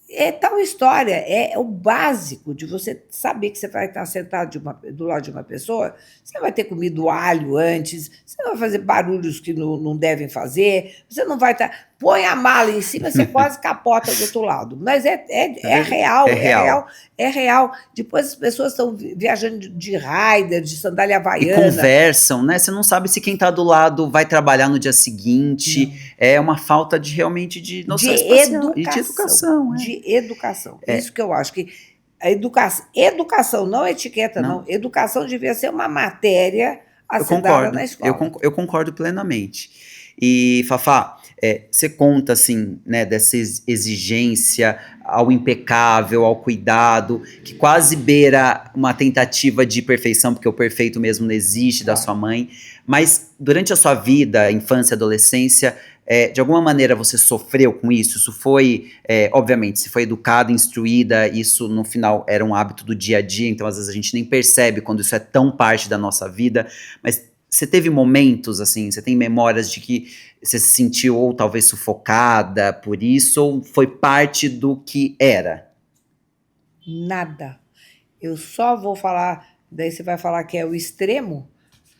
S2: é tal história, é o básico de você saber que você vai estar sentado do lado de uma pessoa, você vai ter comido alho antes, você não vai fazer barulhos que não devem fazer, você não vai estar. Põe a mala em cima, você quase capota do outro lado. Mas é
S1: É
S2: real, é real,
S1: real.
S2: é real. Depois as pessoas estão viajando de rider, de sandália
S1: E
S2: havaiana.
S1: conversam, né? Você não sabe se quem tá do lado vai trabalhar no dia seguinte.
S2: Não.
S1: É uma falta de realmente de
S2: De
S1: noção espacial e de
S2: educação,
S1: educação,
S2: de educação.
S1: é.
S2: Isso que eu acho que a educação, não etiqueta, não.
S1: Não,
S2: Educação devia ser uma matéria a
S1: eu
S2: ser dada na
S1: concordo.
S2: escola.
S1: Eu concordo plenamente. E, Fafá, você conta, assim, né, dessa exigência ao impecável, ao cuidado, que quase beira uma tentativa de perfeição, porque o perfeito mesmo não existe da sua
S2: Claro.
S1: mãe. Mas durante a sua vida, infância, adolescência, de alguma maneira você sofreu com isso? Isso foi, obviamente, se foi educada, instruída, isso no final era um hábito do dia a dia, então às vezes a gente nem percebe quando isso é tão parte da nossa vida. Mas você teve momentos, assim, você tem memórias de que você se sentiu ou talvez sufocada por isso, ou foi parte do que era?
S2: Nada. Eu só vou falar, daí você vai falar que é o extremo,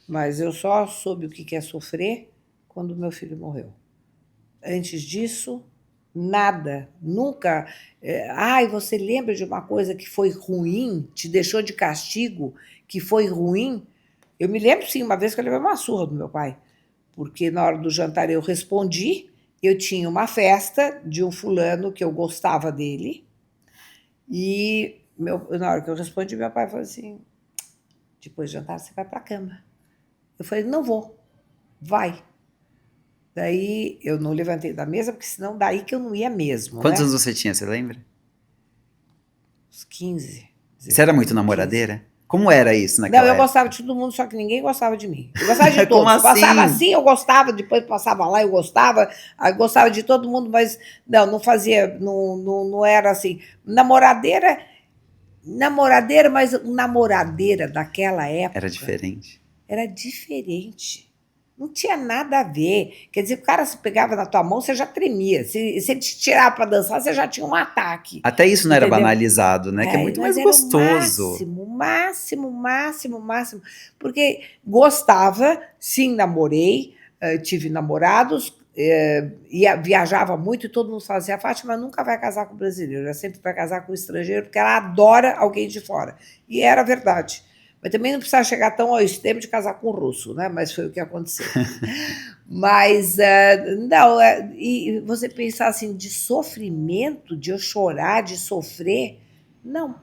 S2: mas eu só soube o que é sofrer quando meu filho morreu. Antes disso, nada, nunca. Ai, você lembra de uma coisa que foi ruim, te deixou de castigo, que foi ruim? Eu me lembro, sim, uma vez que eu levei uma surra do meu pai, porque na hora do jantar eu respondi, eu tinha uma festa de um fulano que eu gostava dele, e na hora que eu respondi, meu pai falou assim: depois do jantar você vai para a cama. Eu falei: não vou, vai. Daí eu não levantei da mesa, porque senão daí que eu não ia mesmo,
S1: Quantos
S2: né?
S1: anos você tinha, você lembra?
S2: Uns 15,
S1: Você era muito
S2: 15.
S1: namoradeira? Como era isso
S2: Não,
S1: naquela
S2: eu
S1: época?
S2: gostava de todo mundo, só que ninguém gostava de mim. Eu gostava de
S1: Como
S2: todos. Passava
S1: assim?
S2: assim, eu gostava, depois passava lá, eu gostava. Eu gostava de todo mundo, mas não fazia, não era assim. Namoradeira, mas namoradeira daquela
S1: Era
S2: época
S1: diferente.
S2: era diferente. Não tinha nada a ver. Quer dizer, o cara se pegava na tua mão, você já tremia. Se ele te tirava para dançar, você já tinha um ataque.
S1: Até isso não era
S2: Entendeu?
S1: banalizado, né? Que é
S2: É,
S1: muito
S2: mas
S1: mais
S2: era o
S1: gostoso.
S2: máximo, máximo, máximo, máximo. Porque gostava, sim, namorei, tive namorados, viajava muito e todo mundo falava assim: a Fátima nunca vai casar com brasileiro, ela sempre vai casar com estrangeiro, porque ela adora alguém de fora. E era verdade. Mas também não precisava chegar tão ao extremo de casar com russo, né? Mas foi o que aconteceu. Mas, não, e você pensar assim, de sofrimento, de eu chorar, de sofrer, não,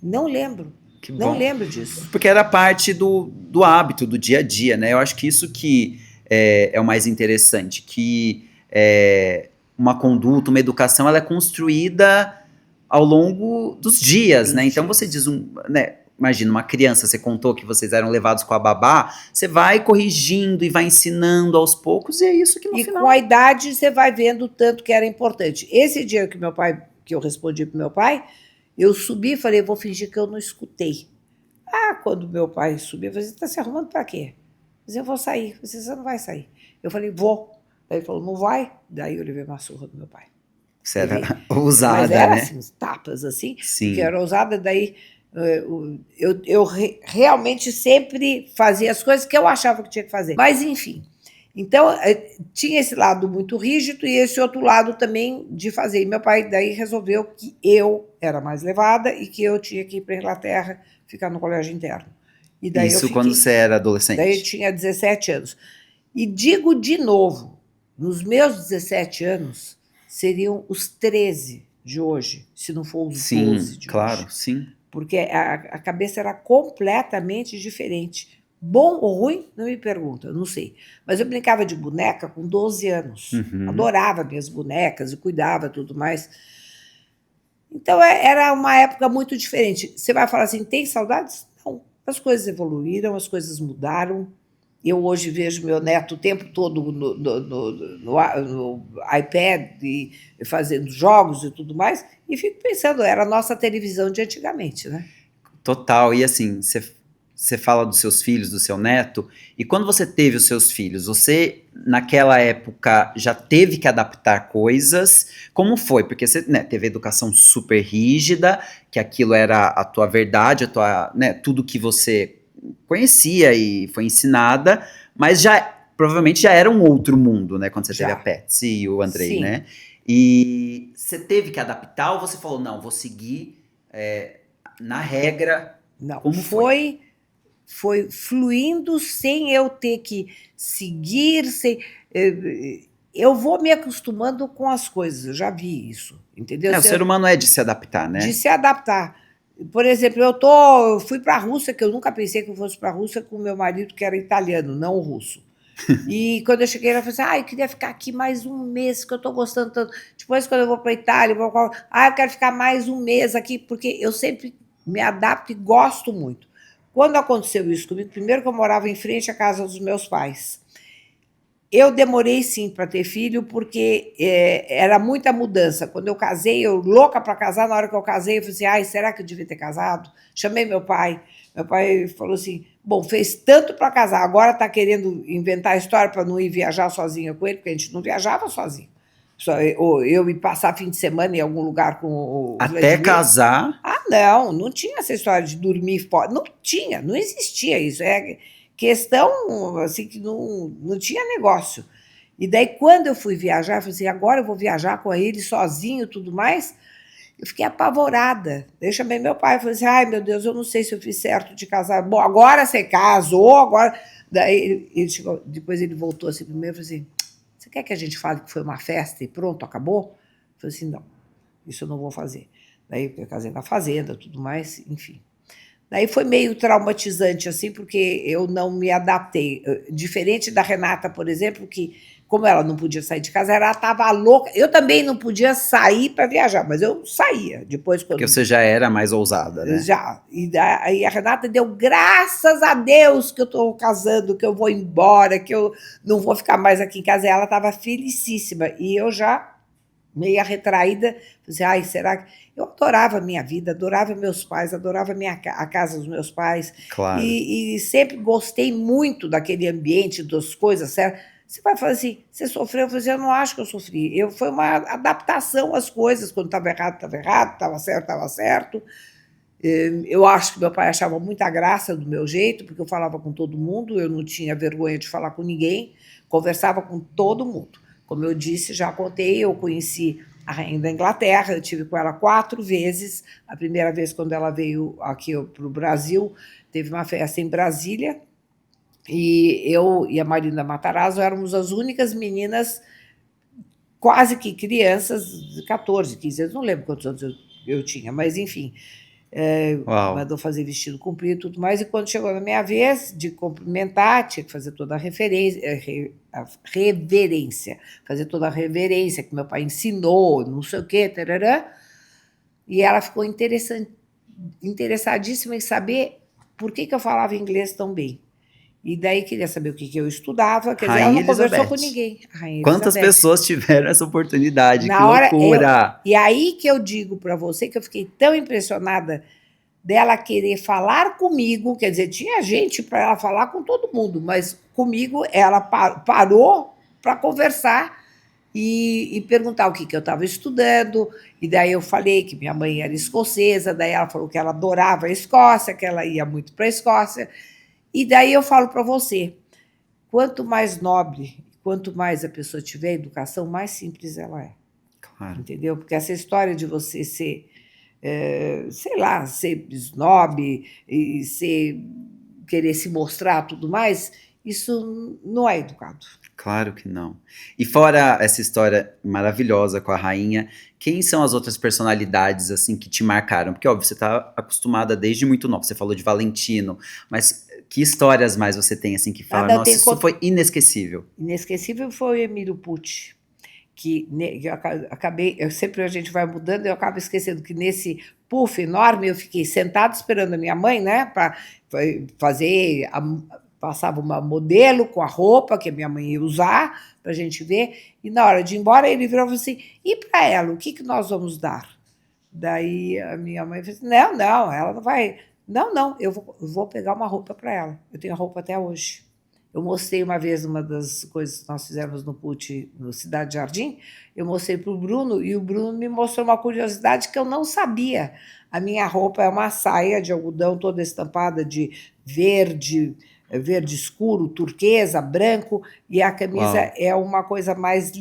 S2: não lembro.
S1: Que
S2: Não
S1: bom.
S2: lembro disso.
S1: Porque era parte do hábito, do dia a dia, né? Eu acho que isso que é o mais interessante, que uma conduta, uma educação, ela é construída ao longo dos dias, né?
S2: Dos
S1: Então você
S2: dias.
S1: diz né? Imagina, uma criança, você contou que vocês eram levados com a babá, você vai corrigindo e vai ensinando aos poucos, e é isso que no
S2: E com a
S1: final.
S2: idade você vai vendo o tanto que era importante. Esse dia que eu respondi para meu pai, eu subi e falei, vou fingir que eu não escutei. Ah, quando meu pai subiu, eu falei, você está se arrumando para quê? Mas eu vou sair. Eu falei, você não vai sair. Eu falei, vou. Daí ele falou, não vai? Daí eu levei uma surra do meu pai.
S1: Você
S2: Levei.
S1: era
S2: Mas
S1: ousada,
S2: era
S1: né?
S2: assim, tapas assim, porque eu
S1: Sim.
S2: era ousada, daí eu realmente sempre fazia as coisas que eu achava que tinha que fazer. Mas, enfim. Então, tinha esse lado muito rígido e esse outro lado também de fazer. E meu pai daí resolveu que eu era mais levada e que eu tinha que ir para a Inglaterra ficar no colégio interno. E daí eu
S1: Isso quando
S2: fiquei.
S1: você era
S2: Daí eu
S1: adolescente.
S2: tinha 17 anos. E digo de novo, nos meus 17 anos, seriam os 13 de hoje, se não for os
S1: Sim,
S2: 12 de
S1: claro,
S2: hoje.
S1: sim.
S2: Porque a cabeça era completamente diferente. Bom ou ruim, não me pergunta, eu não sei. Mas eu brincava de boneca com 12 anos.
S1: Uhum.
S2: Adorava minhas bonecas e cuidava tudo mais. Então era uma época muito diferente. Você vai falar assim, tem saudades? Não. As coisas evoluíram, as coisas mudaram. Eu hoje vejo meu neto o tempo todo no iPad e fazendo jogos e tudo mais, e fico pensando, era a nossa televisão de antigamente, né?
S1: Total. E assim, você fala dos seus filhos, do seu neto, e quando você teve os seus filhos, você, naquela época, já teve que adaptar coisas? Como foi? Porque você, né, teve educação super rígida, que aquilo era a tua verdade, a tua, né, tudo que você conhecia e foi ensinada, mas já, provavelmente já era um outro mundo, né, quando você teve a
S2: Já.
S1: Patsy e o Andrei,
S2: Sim.
S1: né? E você teve que adaptar ou você falou, não, vou seguir na regra?
S2: Não,
S1: Como foi?
S2: foi fluindo sem eu ter que seguir, eu vou me acostumando com as coisas, eu já vi isso, entendeu?
S1: O ser humano é de se adaptar,
S2: De
S1: né?
S2: se adaptar. Por exemplo, eu fui para a Rússia, que eu nunca pensei que eu fosse para a Rússia com meu marido, que era italiano, não russo. E quando eu cheguei, ela falou assim: ah, eu queria ficar aqui mais um mês, que eu estou gostando tanto. Depois, quando eu vou para a Itália, eu quero ficar mais um mês aqui, porque eu sempre me adapto e gosto muito. Quando aconteceu isso comigo, primeiro que eu morava em frente à casa dos meus pais. Eu demorei sim para ter filho, porque era muita mudança. Quando eu casei, eu louca para casar, na hora que eu casei, eu falei assim: ai, será que eu devia ter casado? Chamei meu pai. Meu pai falou assim: bom, fez tanto para casar, agora está querendo inventar história para não ir viajar sozinha com ele, porque a gente não viajava sozinho. Só eu ir passar fim de semana em algum lugar com o
S1: Até
S2: Vladimir.
S1: casar,
S2: Ah, não, não tinha essa história de dormir fora. Não tinha, não existia isso. É questão assim que não tinha negócio. E daí, quando eu fui viajar, eu falei assim, agora eu vou viajar com ele sozinho e tudo mais. Eu fiquei apavorada. Daí eu chamei meu pai e falei assim: ai, meu Deus, eu não sei se eu fiz certo de casar. Bom, agora você casou, agora. Daí ele chegou, depois ele voltou assim primeiro e falou assim: você quer que a gente fale que foi uma festa e pronto, acabou? Eu falei assim: não, isso eu não vou fazer. Daí eu casei na fazenda, tudo mais, enfim. Daí foi meio traumatizante, assim, porque eu não me adaptei. Diferente da Renata, por exemplo, que como ela não podia sair de casa, ela estava louca. Eu também não podia sair para viajar, mas eu saía. Depois,
S1: Porque
S2: quando
S1: você já era mais ousada, né?
S2: já. Aí a Renata deu graças a Deus que eu estou casando, que eu vou embora, que eu não vou ficar mais aqui em casa. E ela estava felicíssima. E eu já, meia retraída, assim, ai, será que. Eu adorava a minha vida, adorava meus pais, adorava a casa dos meus pais.
S1: Claro.
S2: E sempre gostei muito daquele ambiente, das coisas, certo? Você vai falar assim, você sofreu? Eu falei assim, eu não acho que eu sofri. Foi uma adaptação às coisas, quando estava errado, estava certo, estava certo. Eu acho que meu pai achava muita graça do meu jeito, porque eu falava com todo mundo, eu não tinha vergonha de falar com ninguém, conversava com todo mundo. Como eu disse, já contei, eu conheci a rainha da Inglaterra, eu tive com ela 4 vezes. A primeira vez, quando ela veio aqui para o Brasil, teve uma festa em Brasília, e eu e a Marina Matarazzo éramos as únicas meninas, quase que crianças, de 14, 15 anos, não lembro quantos anos eu tinha, mas enfim,
S1: Uau.
S2: mandou fazer vestido comprido e tudo mais, e quando chegou na minha vez de cumprimentar, tinha que fazer toda a reverência, fazer toda a reverência que meu pai ensinou, não sei o quê, tarará, e ela ficou interessadíssima em saber por que eu falava inglês tão bem. E daí queria saber o que eu estudava, quer dizer, ela
S1: Rainha
S2: não conversou com
S1: Elizabeth.
S2: ninguém, a Rainha
S1: Quantas
S2: Elizabeth.
S1: pessoas tiveram essa oportunidade? Que
S2: Na hora,
S1: loucura!
S2: e aí que eu digo para você que eu fiquei tão impressionada dela querer falar comigo, quer dizer, tinha gente para ela falar com todo mundo, mas comigo ela parou para conversar e perguntar o que eu estava estudando, e daí eu falei que minha mãe era escocesa, daí ela falou que ela adorava a Escócia, que ela ia muito para a Escócia, e daí eu falo para você, quanto mais nobre, quanto mais a pessoa tiver educação, mais simples ela é.
S1: Claro.
S2: Entendeu? Porque essa história de você ser, sei lá, ser snob e querer se mostrar tudo mais, isso não é educado.
S1: Claro que não. E fora essa história maravilhosa com a rainha, quem são as outras personalidades assim que te marcaram? Porque óbvio, você tá acostumada desde muito nova. Você falou de Valentino, mas que histórias mais você tem assim que fala,
S2: Nada
S1: nossa,
S2: tem
S1: isso foi inesquecível.
S2: inesquecível foi o Emílio Pucci, que eu acabei, sempre a gente vai mudando, eu acabo esquecendo que nesse puff enorme eu fiquei sentada esperando a minha mãe, né, para fazer, passava uma modelo com a roupa que a minha mãe ia usar para a gente ver, e na hora de ir embora ele virou e falou assim, e para ela, o que nós vamos dar? Daí a minha mãe falou assim, não, ela não vai, não, eu vou pegar uma roupa para ela, eu tenho a roupa até hoje. Eu mostrei uma vez uma das coisas que nós fizemos no PUT, no Cidade Jardim, eu mostrei para o Bruno, e o Bruno me mostrou uma curiosidade que eu não sabia. A minha roupa é uma saia de algodão toda estampada de verde, verde escuro, turquesa, branco, e a camisa
S1: Uau.
S2: é uma coisa mais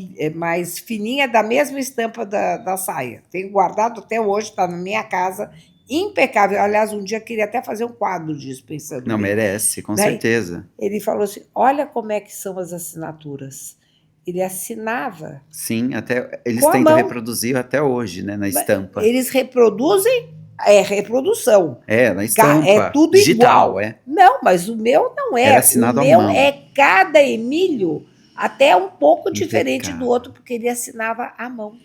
S2: fininha, da mesma estampa da saia. Tenho guardado até hoje, está na minha casa, impecável. Aliás, um dia queria até fazer um quadro disso, pensando
S1: Não
S2: bem.
S1: merece, com
S2: Daí,
S1: certeza.
S2: ele falou assim: olha como é que são as assinaturas. Ele assinava
S1: Sim, até eles
S2: com a
S1: tentam
S2: mão.
S1: reproduzir até hoje, né, na estampa.
S2: Eles reproduzem, é reprodução.
S1: É, na
S2: É
S1: estampa
S2: tudo
S1: digital,
S2: igual.
S1: é.
S2: Não, mas o meu não
S1: Era
S2: é. O
S1: assinado à
S2: meu
S1: mão.
S2: é cada Emílio até um pouco diferente do
S1: Impecável.
S2: outro, porque ele assinava à mão.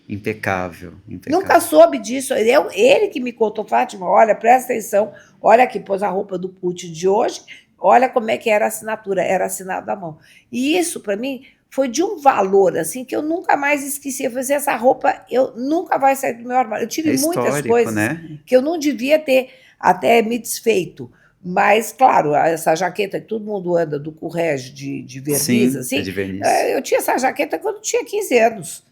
S1: Impecável,
S2: Nunca
S1: impecável.
S2: soube disso. Ele que me contou, Fátima, olha, presta atenção, olha aqui, pôs a roupa do Putin de hoje, olha como é que era a assinatura, era assinado à mão. E isso, para mim, foi de um valor, assim, que eu nunca mais esqueci. Eu falei assim, essa roupa eu nunca vai sair do meu armário. Eu tive
S1: É
S2: muitas
S1: histórico,
S2: coisas
S1: né?
S2: que eu não devia ter até me desfeito. Mas, claro, essa jaqueta que todo mundo anda do Courrèges de verniz,
S1: Sim, é
S2: assim,
S1: de verniz.
S2: eu tinha essa jaqueta quando eu tinha 15 anos.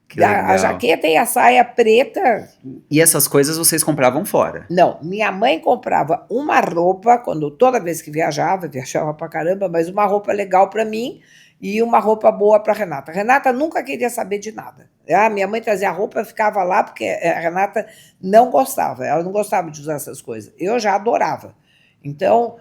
S1: Que
S2: A
S1: legal.
S2: jaqueta e a saia preta.
S1: E essas coisas vocês compravam fora?
S2: Não, minha mãe comprava uma roupa, toda vez que viajava para caramba, mas uma roupa legal para mim e uma roupa boa para Renata. Renata nunca queria saber de nada. Minha mãe trazia a roupa, eu ficava lá, porque a Renata não gostava, ela não gostava de usar essas coisas. Eu já adorava. Então,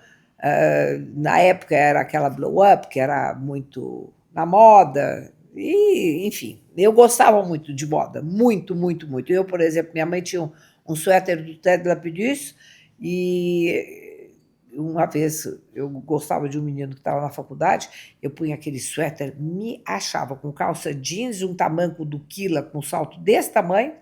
S2: na época era aquela blow-up, que era muito na moda, e, enfim, eu gostava muito de moda, muito, muito, muito. Eu, por exemplo, minha mãe tinha um suéter do Ted Lapidus e uma vez eu gostava de um menino que estava na faculdade, eu punha aquele suéter, me achava com calça jeans, um tamanco do Quila com salto desse tamanho,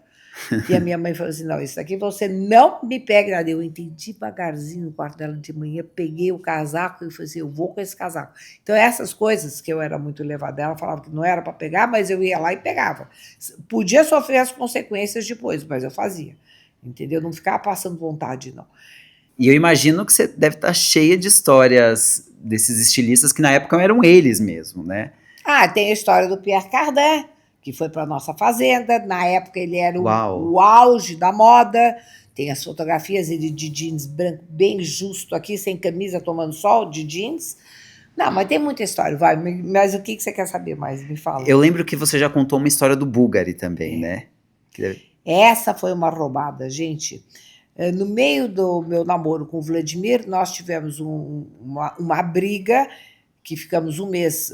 S2: e a minha mãe falou assim, não, isso aqui você não me pega nada. Eu entendi devagarzinho no quarto dela de manhã, peguei o casaco e falei assim, eu vou com esse casaco. Então essas coisas que eu era muito levada, ela falava que não era para pegar, mas eu ia lá e pegava. Podia sofrer as consequências depois, mas eu fazia, entendeu? Não ficava passando vontade, não.
S1: E eu imagino que você deve estar cheia de histórias desses estilistas que na época eram eles mesmo, né?
S2: Ah, tem a história do Pierre Cardin, que foi para a nossa fazenda. Na época ele era
S1: Uau!
S2: o auge da moda. Tem as fotografias ele de jeans branco, bem justo aqui, sem camisa, tomando sol, de jeans. Não, mas tem muita história. Vai, mas o que você quer saber mais? Me fala.
S1: Eu lembro que você já contou uma história do Bulgari também, né?
S2: Essa foi uma roubada, gente. No meio do meu namoro com o Vladimir, nós tivemos uma briga que ficamos um mês.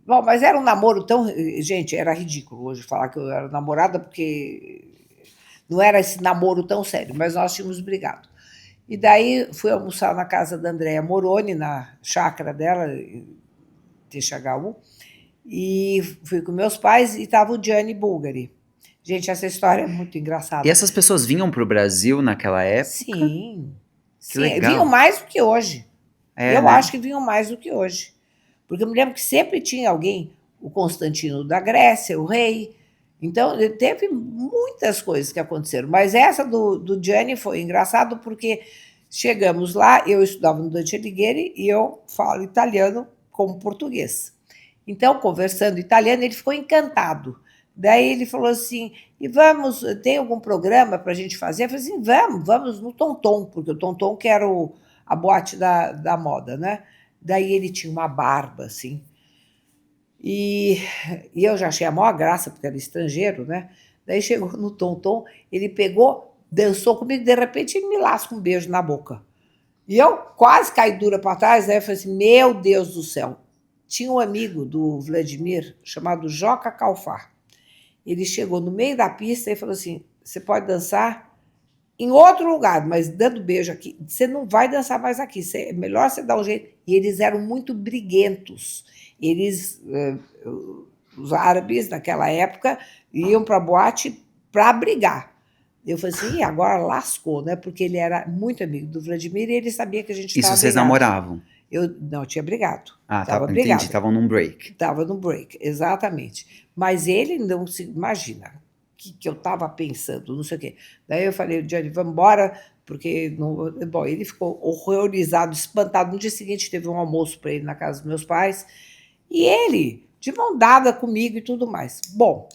S2: Bom, mas era um namoro tão. Gente, era ridículo hoje falar que eu era namorada, porque não era esse namoro tão sério, mas nós tínhamos brigado. E daí fui almoçar na casa da Andrea Moroni, na chácara dela, THU, e fui com meus pais e estava o Gianni Bulgari. Gente, essa história é muito engraçada.
S1: E essas pessoas vinham para o Brasil naquela época?
S2: Sim.
S1: Que legal.
S2: Vinham mais do que hoje.
S1: É,
S2: eu
S1: né?
S2: acho que vinham mais do que hoje. Porque eu me lembro que sempre tinha alguém, o Constantino da Grécia, o rei. Então, teve muitas coisas que aconteceram. Mas essa do Gianni foi engraçado porque chegamos lá, eu estudava no Dante Alighieri e eu falo italiano como português. Então, conversando italiano, ele ficou encantado. Daí ele falou assim, e vamos, tem algum programa para a gente fazer? Eu falei assim, vamos no Tonton, porque o Tonton que era a boate da moda, né? Daí ele tinha uma barba, assim. E eu já achei a maior graça, porque era estrangeiro, né? Daí chegou no Tonton, ele pegou, dançou comigo, de repente ele me lasca um beijo na boca. E eu quase caí dura para trás, daí eu falei assim, meu Deus do céu. Tinha um amigo do Vladimir, chamado Joca Calfar. Ele chegou no meio da pista e falou assim, você pode dançar em outro lugar, mas dando beijo aqui, você não vai dançar mais aqui, é melhor você dar um jeito. E eles eram muito briguentos. Eles, os árabes, naquela época, iam para a boate para brigar. Eu falei assim, agora lascou, né? Porque ele era muito amigo do Vladimir e ele sabia que a gente estava
S1: Isso vocês
S2: brigado.
S1: namoravam?
S2: Não, eu tinha brigado.
S1: Entendi, estavam num break.
S2: Estava no break, exatamente. Mas ele não se imagina que eu estava pensando, não sei o quê. Daí eu falei, Gianni, vamos embora, porque não... Bom, ele ficou horrorizado, espantado. No dia seguinte teve um almoço para ele na casa dos meus pais, e ele, de mão dada comigo e tudo mais. Bom...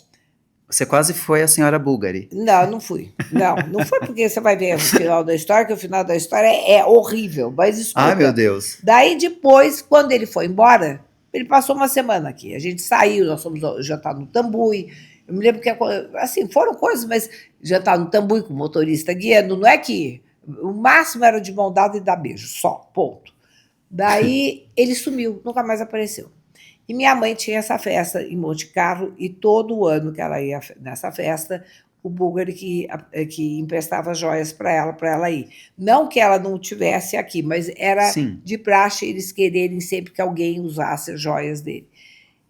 S1: Você quase foi a senhora Bulgari.
S2: Não fui. Não foi porque você vai ver o final da história, que o final da história é horrível, mas escuta.
S1: Ai, meu Deus.
S2: Daí depois, quando ele foi embora, ele passou uma semana aqui. A gente saiu, nós fomos jantar no Tambui. Eu me lembro que, assim, foram coisas, mas jantar no Tambui com o motorista guiando, não é que... O máximo era de mão dada e dar beijo, só, ponto. Daí ele sumiu, nunca mais apareceu. E minha mãe tinha essa festa em Monte Carlo e todo ano que ela ia nessa festa, o Bulgari que emprestava joias para ela ir. Não que ela não tivesse aqui, mas era
S1: Sim.
S2: de praxe eles quererem sempre que alguém usasse as joias dele.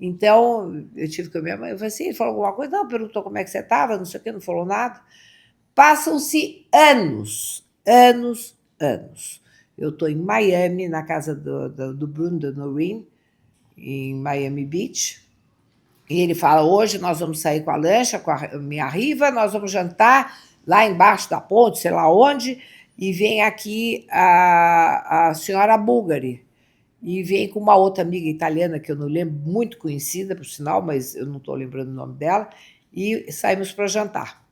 S2: Então, eu tive com a minha mãe, eu falei assim, ele falou alguma coisa? Não, perguntou como é que você estava, não sei o quê, não falou nada. Passam-se anos. Eu estou em Miami, na casa do Bruno de Noreen, em Miami Beach, e ele fala, hoje nós vamos sair com a lancha, com a minha riva, nós vamos jantar lá embaixo da ponte, sei lá onde, e vem aqui a senhora Bulgari, e vem com uma outra amiga italiana, que eu não lembro, muito conhecida, por sinal, mas eu não estou lembrando o nome dela, e saímos para jantar,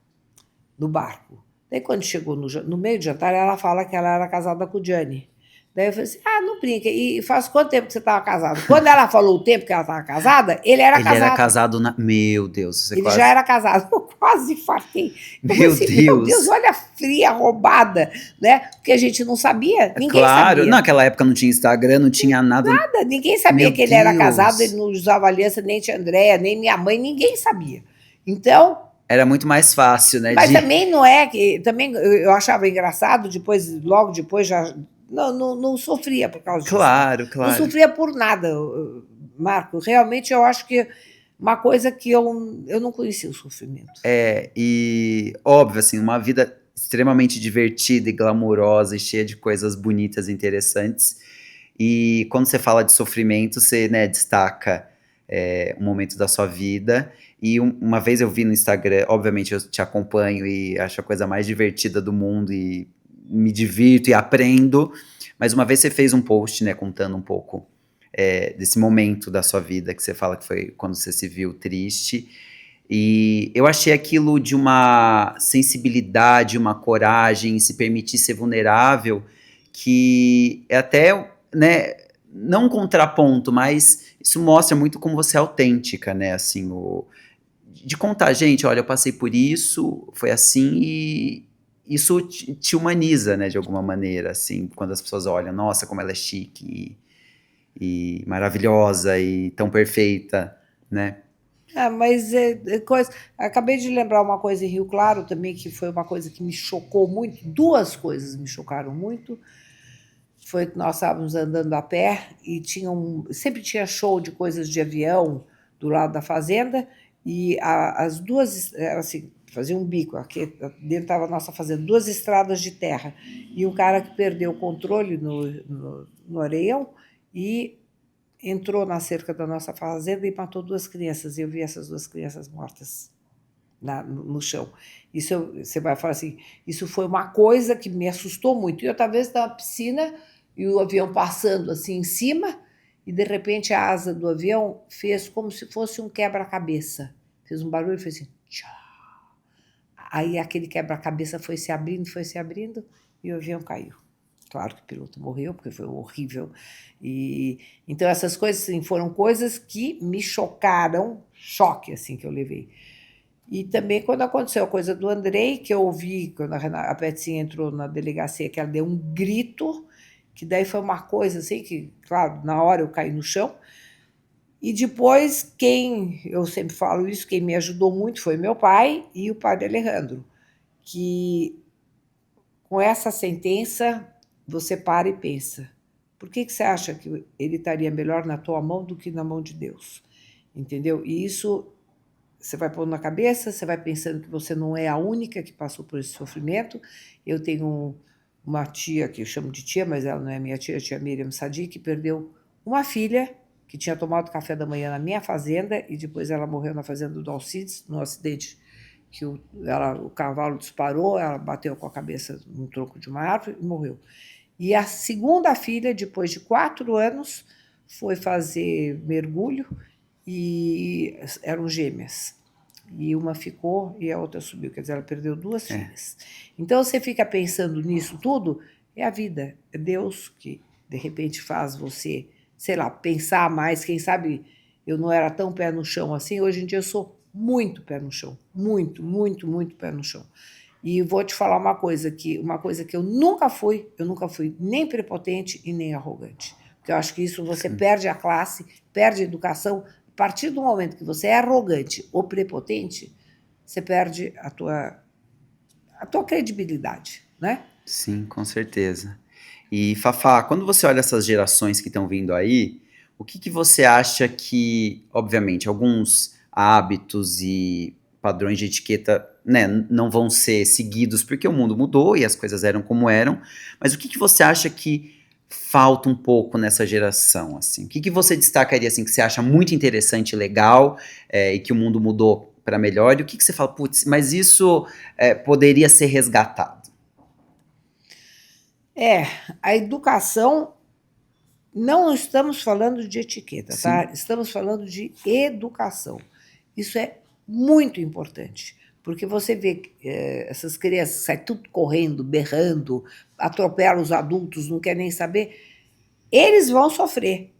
S2: no barco. Daí, quando chegou no meio do jantar, ela fala que ela era casada com o Gianni. Daí eu falei assim, não brinca, e faz quanto tempo que você estava casado? Quando ela falou o tempo que ela estava casada, ele era casado.
S1: Ele era casado Meu Deus.
S2: Ele já era casado, eu quase fartei.
S1: Meu
S2: Deus, olha a fria roubada, né? Porque a gente não sabia, ninguém
S1: claro,
S2: sabia.
S1: Naquela época não tinha Instagram, não tinha nada.
S2: Nada, ninguém sabia que ele era casado, ele não usava aliança, nem tia Andréia, nem minha mãe, ninguém sabia. Então...
S1: Era muito mais fácil, né?
S2: Mas também não é que... Também eu achava engraçado, logo depois, já não sofria por causa disso.
S1: Claro,
S2: Não
S1: claro.
S2: sofria por nada, Marco. Realmente, eu acho que uma coisa que eu não conhecia o sofrimento.
S1: E óbvio, assim, uma vida extremamente divertida e glamurosa e cheia de coisas bonitas e interessantes. E quando você fala de sofrimento, você, né, destaca um momento da sua vida. E uma vez eu vi no Instagram, obviamente eu te acompanho e acho a coisa mais divertida do mundo e me divirto e aprendo. Mas uma vez você fez um post, né, contando um pouco desse momento da sua vida que você fala que foi quando você se viu triste. E eu achei aquilo de uma sensibilidade, uma coragem, se permitir ser vulnerável, que é até, né, não um contraponto, mas isso mostra muito como você é autêntica, né, assim, de contar, gente, olha, eu passei por isso, foi assim, e isso te humaniza, né, de alguma maneira, assim, quando as pessoas olham, nossa, como ela é chique e maravilhosa e tão perfeita, né?
S2: Mas coisa. Acabei de lembrar uma coisa em Rio Claro também, que foi uma coisa que me chocou muito. Duas coisas me chocaram muito. Foi que nós estávamos andando a pé e sempre tinha show de coisas de avião do lado da fazenda, e as duas, assim, fazia um bico, aqui dentro estava a nossa fazenda, duas estradas de terra, e um cara que perdeu o controle no areião e entrou na cerca da nossa fazenda e matou duas crianças. E eu vi essas duas crianças mortas no chão. Você vai falar assim, isso foi uma coisa que me assustou muito. E outra vez estava na piscina e o avião passando assim em cima, e de repente a asa do avião fez como se fosse um quebra-cabeça. Fez um barulho e fez assim, tchá. Aí aquele quebra-cabeça foi se abrindo e o avião caiu. Claro que o piloto morreu, porque foi horrível. Então, essas coisas assim, foram coisas que me chocaram, choque assim, que eu levei. E também quando aconteceu a coisa do Andrei, que eu ouvi, quando a Petinha entrou na delegacia, que ela deu um grito, que daí foi uma coisa assim, que, claro, na hora eu caí no chão. E depois, eu sempre falo isso, quem me ajudou muito foi meu pai e o padre Alejandro, que com essa sentença você para e pensa, por que você acha que ele estaria melhor na tua mão do que na mão de Deus? Entendeu? E isso você vai pondo na cabeça, você vai pensando que você não é a única que passou por esse sofrimento. Eu tenho uma tia, que eu chamo de tia, mas ela não é minha tia, a tia Miriam Sadi, que perdeu uma filha que tinha tomado café da manhã na minha fazenda e depois ela morreu na fazenda do Alcides, num acidente que o cavalo disparou, ela bateu com a cabeça no tronco de uma árvore e morreu. E a segunda filha, depois de 4 anos, foi fazer mergulho e eram gêmeas. E uma ficou e a outra subiu, quer dizer, ela perdeu 2 filhas. Então você fica pensando nisso tudo, é a vida, é Deus que de repente faz você, sei lá, pensar mais, quem sabe eu não era tão pé no chão assim, hoje em dia eu sou muito pé no chão, muito, muito, muito pé no chão. E vou te falar uma coisa que eu nunca fui nem prepotente e nem arrogante. Porque eu acho que isso você perde a classe, perde a educação. A partir do momento que você é arrogante ou prepotente, você perde a tua credibilidade, né?
S1: Sim, com certeza. E Fafá, quando você olha essas gerações que estão vindo aí, o que que você acha que, obviamente, alguns hábitos e padrões de etiqueta, né, não vão ser seguidos porque o mundo mudou e as coisas eram como eram, mas o que que você acha que falta um pouco nessa geração, assim? O que que você destacaria, assim, que você acha muito interessante e legal, e que o mundo mudou para melhor, e o que que você fala, putz, mas isso poderia ser resgatado?
S2: A educação, não estamos falando de etiqueta,
S1: Sim.
S2: tá? Estamos falando de educação. Isso é muito importante, porque você vê essas crianças saem tudo correndo, berrando, atropelam os adultos, não quer nem saber, eles vão sofrer.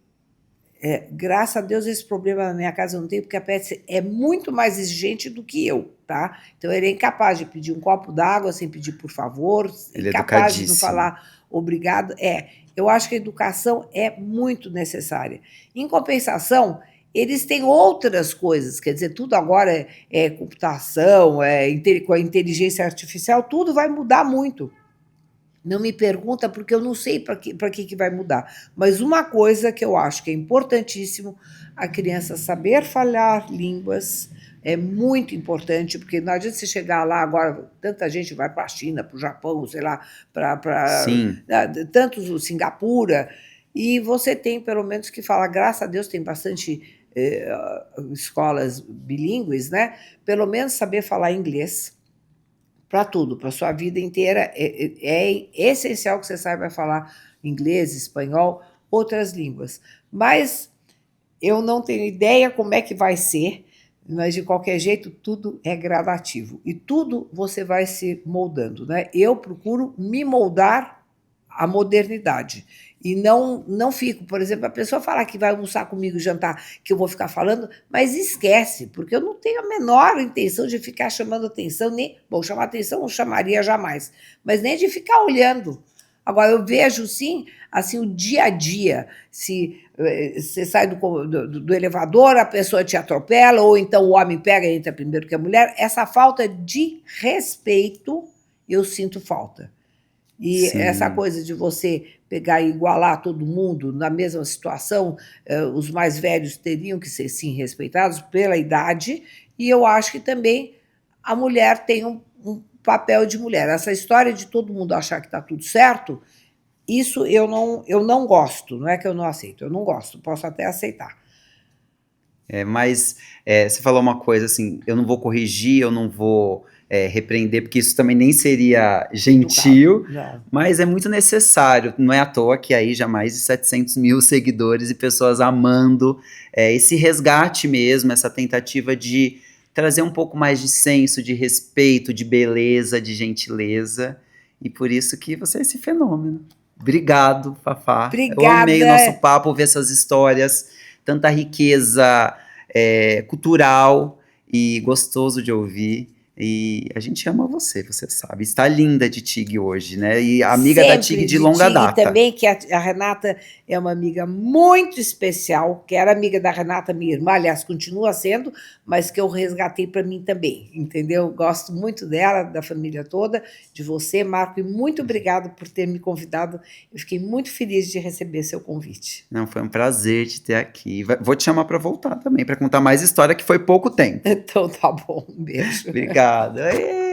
S2: Graças a Deus esse problema na minha casa eu não tenho, porque a Pet é muito mais exigente do que eu, tá? Então ele é incapaz de pedir um copo d'água sem pedir por favor,
S1: Ele é
S2: incapaz de não
S1: educadíssimo.
S2: falar obrigado. Eu acho que a educação é muito necessária. Em compensação, eles têm outras coisas, quer dizer, tudo agora é computação, com a inteligência artificial, tudo vai mudar muito. Não me pergunta, porque eu não sei para que vai mudar. Mas uma coisa que eu acho que é importantíssimo, a criança saber falar línguas é muito importante, porque não adianta você chegar lá agora, tanta gente vai para a China, para o Japão, sei lá, para
S1: Sim,
S2: tantos, Singapura, e você tem pelo menos que falar, graças a Deus tem bastante escolas bilíngues, né? Pelo menos saber falar inglês para tudo, para sua vida inteira. É essencial que você saiba falar inglês, espanhol, outras línguas. Mas eu não tenho ideia como é que vai ser, mas de qualquer jeito tudo é gradativo e tudo você vai se moldando, né? Eu procuro me moldar à modernidade e não fico, por exemplo, a pessoa falar que vai almoçar comigo, jantar, que eu vou ficar falando, mas esquece, porque eu não tenho a menor intenção de ficar chamando atenção, nem, bom, chamar atenção não chamaria jamais, mas nem de ficar olhando. Agora, eu vejo, sim, assim, o dia a dia, se você sai do elevador, a pessoa te atropela, ou então o homem pega e entra primeiro que a mulher, essa falta de respeito, eu sinto falta. E essa
S1: sim.
S2: coisa de você pegar e igualar todo mundo na mesma situação, os mais velhos teriam que ser, sim, respeitados pela idade, e eu acho que também a mulher tem um papel de mulher. Essa história de todo mundo achar que está tudo certo, isso eu não gosto, não é que eu não aceito, eu não gosto, posso até aceitar.
S1: Mas você falou uma coisa assim, eu não vou corrigir, eu não vou repreender, porque isso também nem seria
S2: Educado.
S1: gentil,
S2: Não.
S1: mas é muito necessário. Não é à toa que aí já mais de 700 mil seguidores e pessoas amando esse resgate mesmo, essa tentativa de trazer um pouco mais de senso, de respeito, de beleza, de gentileza. E por isso que você é esse fenômeno. Obrigado, Fafá. Eu amei o nosso
S2: Obrigada.
S1: papo, ver essas histórias, tanta riqueza cultural e gostoso de ouvir. E a gente ama você, você sabe. Está linda de Tig hoje, né? E amiga da Tig
S2: Sempre
S1: de
S2: de
S1: longa
S2: Tig
S1: data.
S2: também, que a Renata é uma amiga muito especial, que era amiga da Renata, minha irmã, aliás, continua sendo, mas que eu resgatei para mim também, entendeu? Gosto muito dela, da família toda, de você, Marco, e muito obrigada por ter me convidado. Eu fiquei muito feliz de receber seu convite.
S1: Não, foi um prazer te ter aqui. Vou te chamar para voltar também, para contar mais história, que foi pouco tempo.
S2: Então tá bom, um beijo.
S1: Obrigado. Aê!